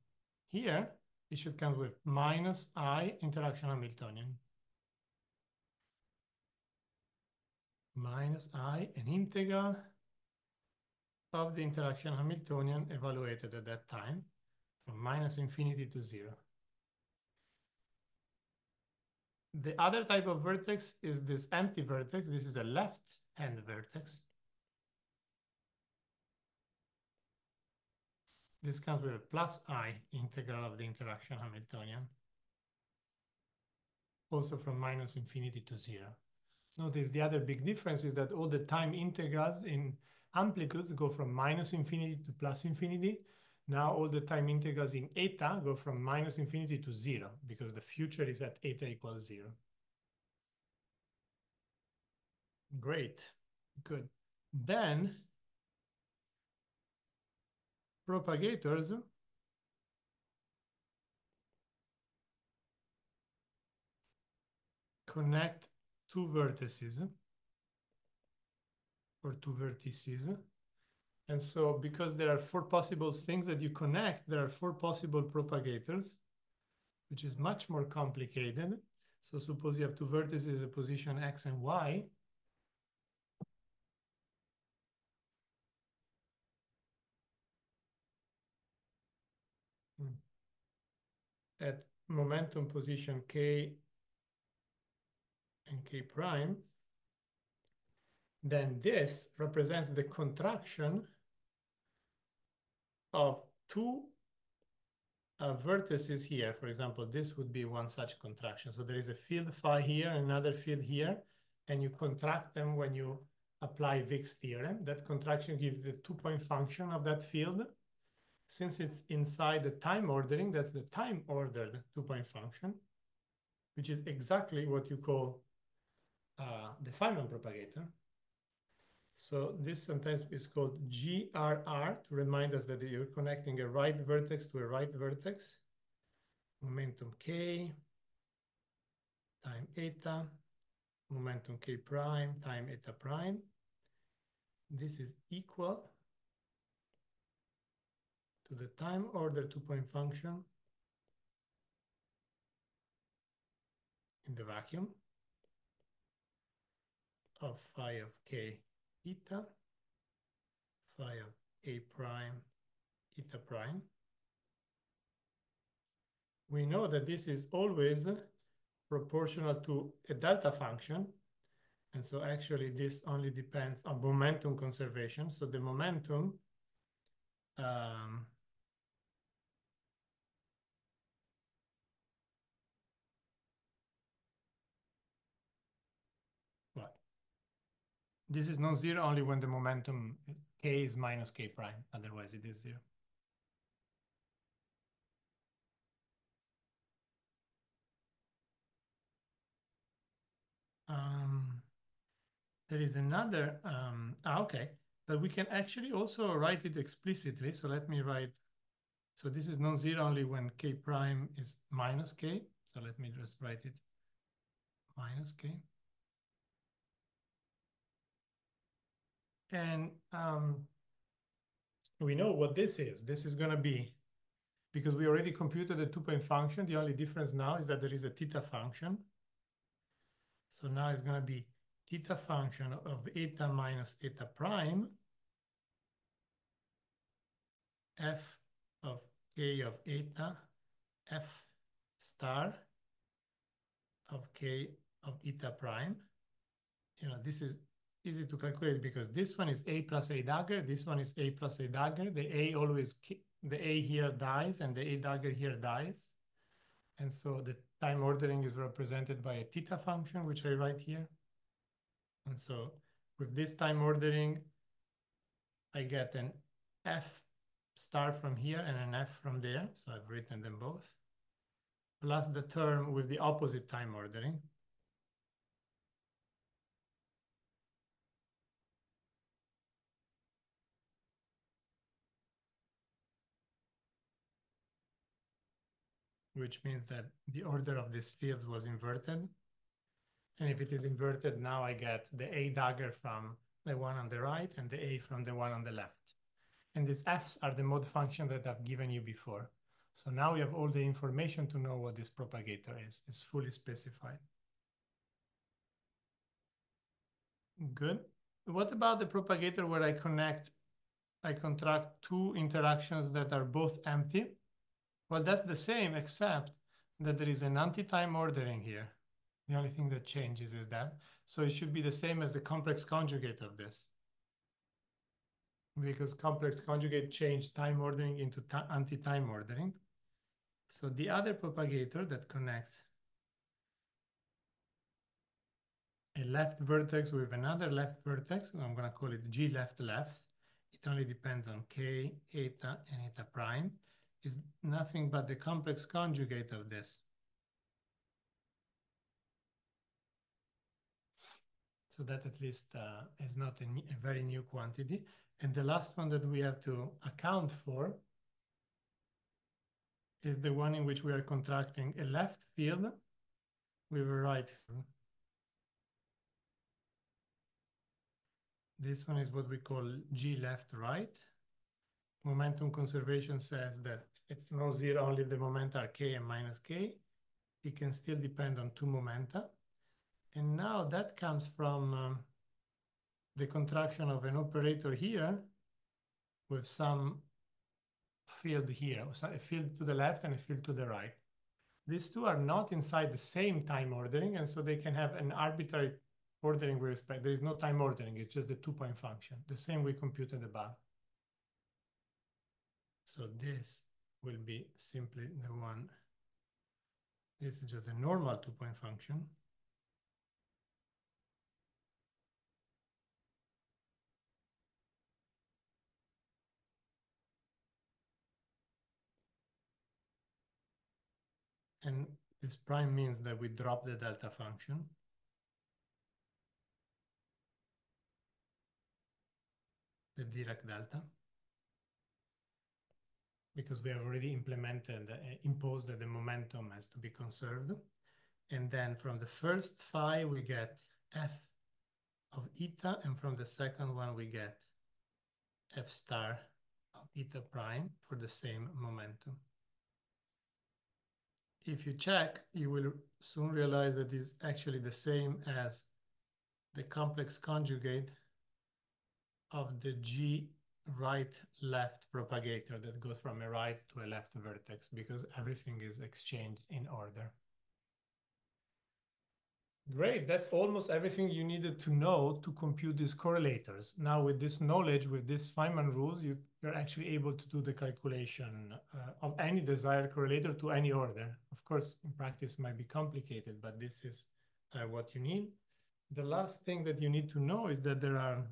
Speaker 2: here, it should come with minus I interaction Hamiltonian. Minus I, an integral of the interaction Hamiltonian evaluated at that time from minus infinity to 0. The other type of vertex is this empty vertex. This is a left-hand vertex. This comes with a plus I integral of the interaction Hamiltonian, also from minus infinity to 0. Notice the other big difference is that all the time integrals in amplitudes go from minus infinity to plus infinity. Now all the time integrals in eta go from minus infinity to 0 because the future is at eta equals 0. Great, good. Then propagators connect two vertices or two vertices. And so because there are four possible things that you connect, there are four possible propagators, which is much more complicated. So suppose you have two vertices at position x and y. at momentum position K and K prime, then this represents the contraction of two vertices here. For example, this would be one such contraction. So there is a field phi here, another field here, and you contract them when you apply Wick's theorem. That contraction gives the two-point function of that field. Since it's inside the time ordering, that's the time-ordered two-point function, which is exactly what you call the Feynman propagator. So this sometimes is called GRR to remind us that you're connecting a right vertex to a right vertex. Momentum K, time eta, momentum K prime, time eta prime. This is equal to the time order two-point function in the vacuum of phi of K eta, phi of A prime, eta prime. We know that this is always proportional to a delta function. And so actually this only depends on momentum conservation. So the momentum what? This is non-zero only when the momentum K is minus K prime. Otherwise it is zero. There is another, okay, but we can actually also write it explicitly. So let me write, so this is non-zero only when K prime is minus K. So let me just write it minus K. And we know what this is. This is going to be, because we already computed the two-point function. The only difference now is that there is a theta function. So now it's going to be theta function of eta minus eta prime, f of K of eta, f star of K of eta prime. You know, this is easy to calculate because this one is A plus A dagger. This one is A plus A dagger. The A always, the A here dies and the A dagger here dies. And so the time ordering is represented by a theta function, which I write here. And so with this time ordering, I get an F star from here and an F from there. So I've written them both. Plus the term with the opposite time ordering. Which means that the order of these fields was inverted. And if it is inverted, now I get the A dagger from the one on the right and the A from the one on the left. And these F's are the mode function that I've given you before. So now we have all the information to know what this propagator is. It's fully specified. Good. What about the propagator where I contract two interactions that are both empty? Well, that's the same, except that there is an anti-time ordering here. The only thing that changes is that. So it should be the same as the complex conjugate of this. Because complex conjugate changed time ordering into anti-time ordering. So the other propagator that connects a left vertex with another left vertex, I'm going to call it G left left. It only depends on K, eta, and eta prime, is nothing but the complex conjugate of this. So that at least is not a very new quantity. And the last one that we have to account for is the one in which we are contracting a left field with a right field. This one is what we call G left right. Momentum conservation says that it's non-zero only if the momenta are K and minus K. It can still depend on two momenta. And now that comes from the contraction of an operator here with some field here, so a field to the left and a field to the right. These two are not inside the same time ordering, and so they can have an arbitrary ordering with respect. There is no time ordering, it's just the 2-point function, the same we computed above. So this will be simply the one. This is just a normal 2-point function. And this prime means that we drop the delta function. The Dirac delta. Because we have already implemented, imposed that the momentum has to be conserved. And then from the first phi, we get f of eta, and from the second one, we get f star of eta prime for the same momentum. If you check, you will soon realize that it's actually the same as the complex conjugate of the G right-left propagator that goes from a right to a left vertex, because everything is exchanged in order. Great, that's almost everything you needed to know to compute these correlators. Now with this knowledge, with these Feynman rules, you're actually able to do the calculation of any desired correlator to any order. Of course, in practice it might be complicated, but this is what you need. The last thing that you need to know is that there are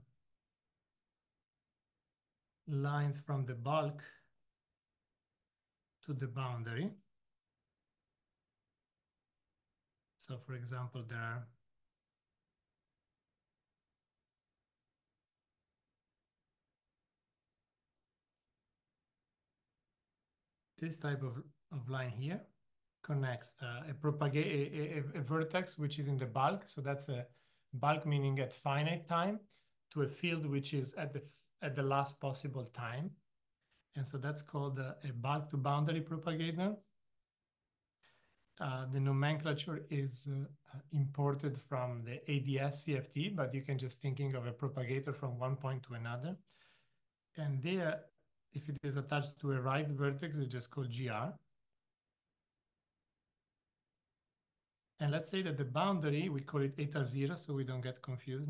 Speaker 2: lines from the bulk to the boundary. So for example, there are this type of line here connects a vertex which is in the bulk. So that's a bulk meaning at finite time to a field which is at the last possible time. And so that's called a bulk to boundary propagator. The nomenclature is imported from the ADS CFT, but you can just thinking of a propagator from one point to another. And there, if it is attached to a right vertex, it's just called GR. And let's say that the boundary, we call it eta 0, so we don't get confused.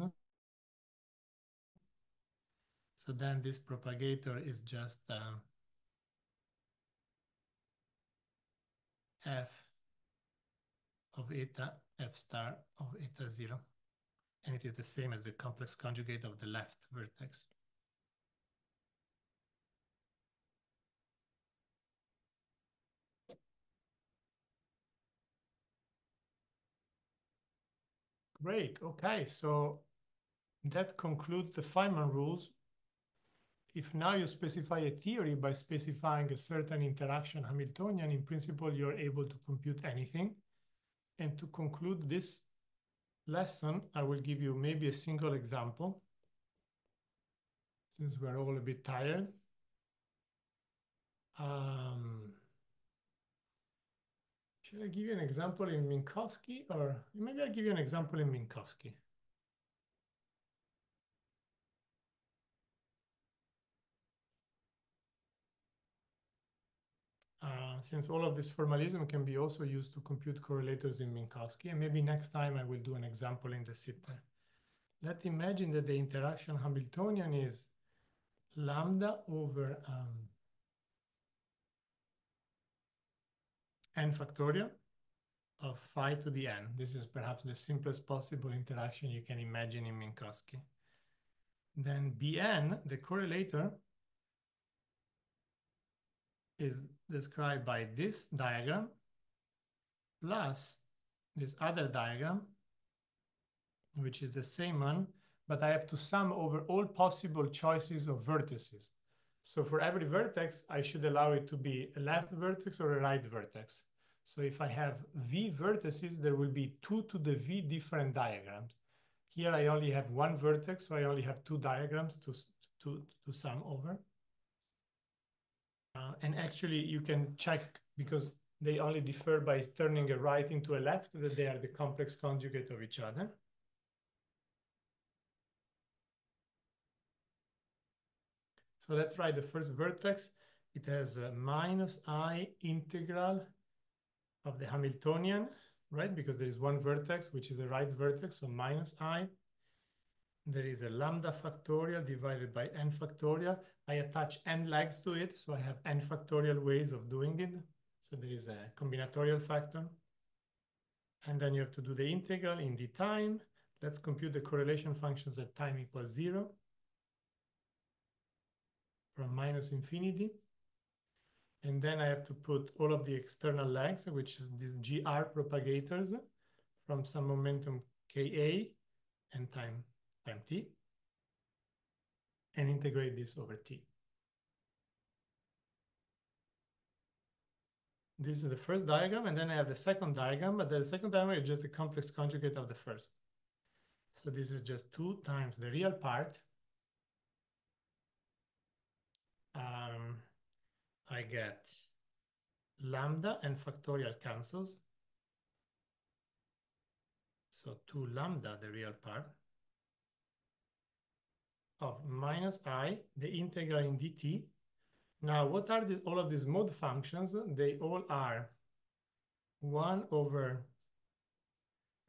Speaker 2: So then this propagator is just f of eta, f star of eta 0. And it is the same as the complex conjugate of the left vertex. Great, okay, so that concludes the Feynman rules. If now you specify a theory by specifying a certain interaction Hamiltonian, in principle, you're able to compute anything. And to conclude this lesson, I will give you maybe a single example, since we're all a bit tired. Should I give you an example in Minkowski, or maybe I'll give you an example in Minkowski? Since all of this formalism can be also used to compute correlators in Minkowski, and maybe next time I will do an example in the sitter. Let's imagine that the interaction Hamiltonian is lambda over n factorial of phi to the n. This is perhaps the simplest possible interaction you can imagine in Minkowski. Then Bn, the correlator, is described by this diagram plus this other diagram, which is the same one, but I have to sum over all possible choices of vertices. So for every vertex, I should allow it to be a left vertex or a right vertex. So if I have V vertices, there will be 2 to the V different diagrams. Here I only have one vertex, so I only have 2 diagrams to sum over. And actually, you can check, because they only differ by turning a right into a left, that they are the complex conjugate of each other. So let's write the first vertex. It has a minus I integral of the Hamiltonian, right? Because there is one vertex, which is a right vertex, so minus I. There is a lambda factorial divided by n factorial. I attach n legs to it, so I have n factorial ways of doing it. So there is a combinatorial factor. And then you have to do the integral in the time. Let's compute the correlation functions at time equals 0 from minus infinity. And then I have to put all of the external legs, which is these GR propagators from some momentum Ka and time t, and integrate this over t. This is the first diagram, and then I have the second diagram, but the second diagram is just a complex conjugate of the first. So this is just 2 times the real part. I get lambda and factorial cancels. So 2 lambda, the real part, of minus I, the integral in dt. Now, what are all of these mode functions? They all are 1 over,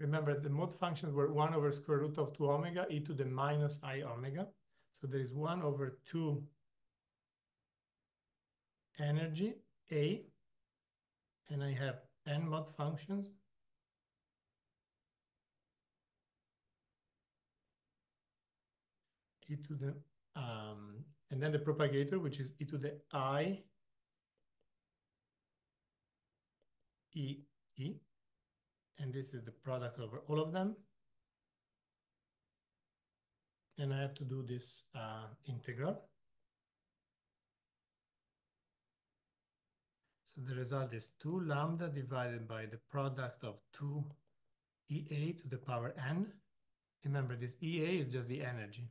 Speaker 2: remember the mode functions were 1 over square root of 2 omega e to the minus I omega. So there is 1 over 2 energy A, and I have n mod functions. E to the, and then the propagator, which is e to the I e t, and this is the product over all of them. And I have to do this integral. So the result is 2 lambda divided by the product of 2 EA to the power n. Remember, this EA is just the energy.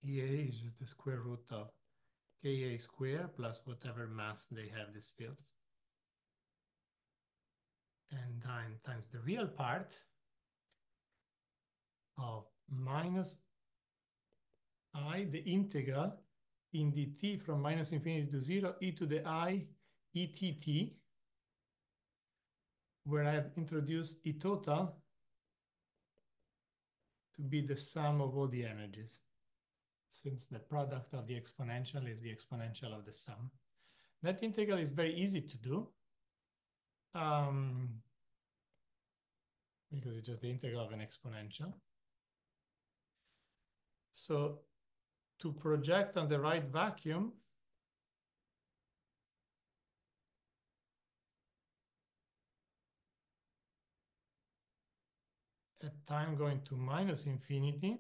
Speaker 2: EA is just the square root of Ka squared plus whatever mass they have these fields. And times the real part of minus I, the integral in dt from minus infinity to 0 e to the I ETT, where I have introduced E total to be the sum of all the energies, since the product of the exponential is the exponential of the sum. That integral is very easy to do because it's just the integral of an exponential. So to project on the right vacuum, at time going to minus infinity,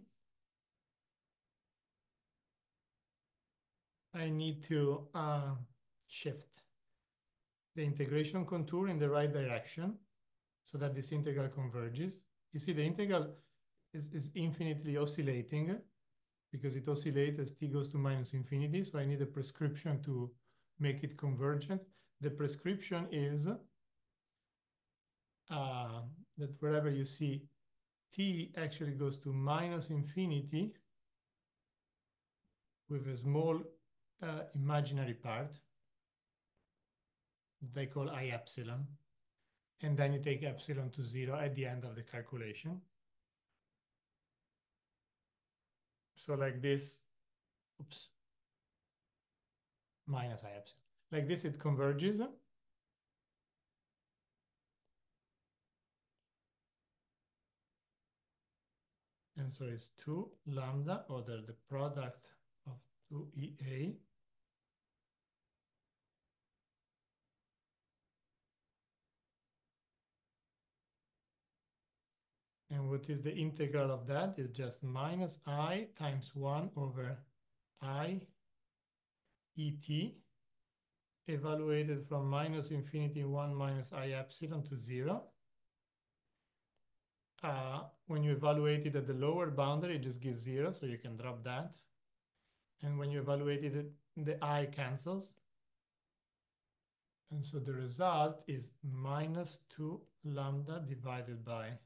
Speaker 2: I need to shift the integration contour in the right direction so that this integral converges. You see the integral is infinitely oscillating because it oscillates as t goes to minus infinity. So I need a prescription to make it convergent. The prescription is that wherever you see t actually goes to minus infinity with a small imaginary part they call I epsilon. And then you take epsilon to 0 at the end of the calculation. So like this, oops, minus I epsilon. Like this, it converges. And so it's 2 lambda, or the product of 2 EA and what is the integral of that is just minus I times 1 over I ET evaluated from minus infinity 1 minus I epsilon to 0. When you evaluate it at the lower boundary, it just gives 0, so you can drop that. And when you evaluate it, the I cancels. And so the result is minus 2 lambda divided by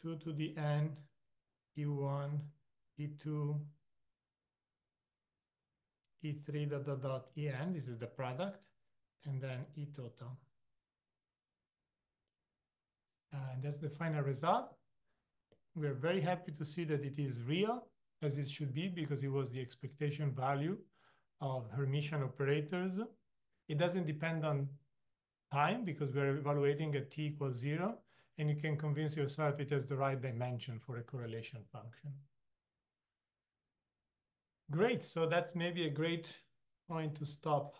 Speaker 2: 2 to the n E1, E2, E3 dot dot dot En. This is the product. And then E total. And that's the final result. We are very happy to see that it is real, as it should be, because it was the expectation value of Hermitian operators. It doesn't depend on time because we're evaluating at t equals 0, and you can convince yourself it has the right dimension for a correlation function. Great, so that's maybe a great point to stop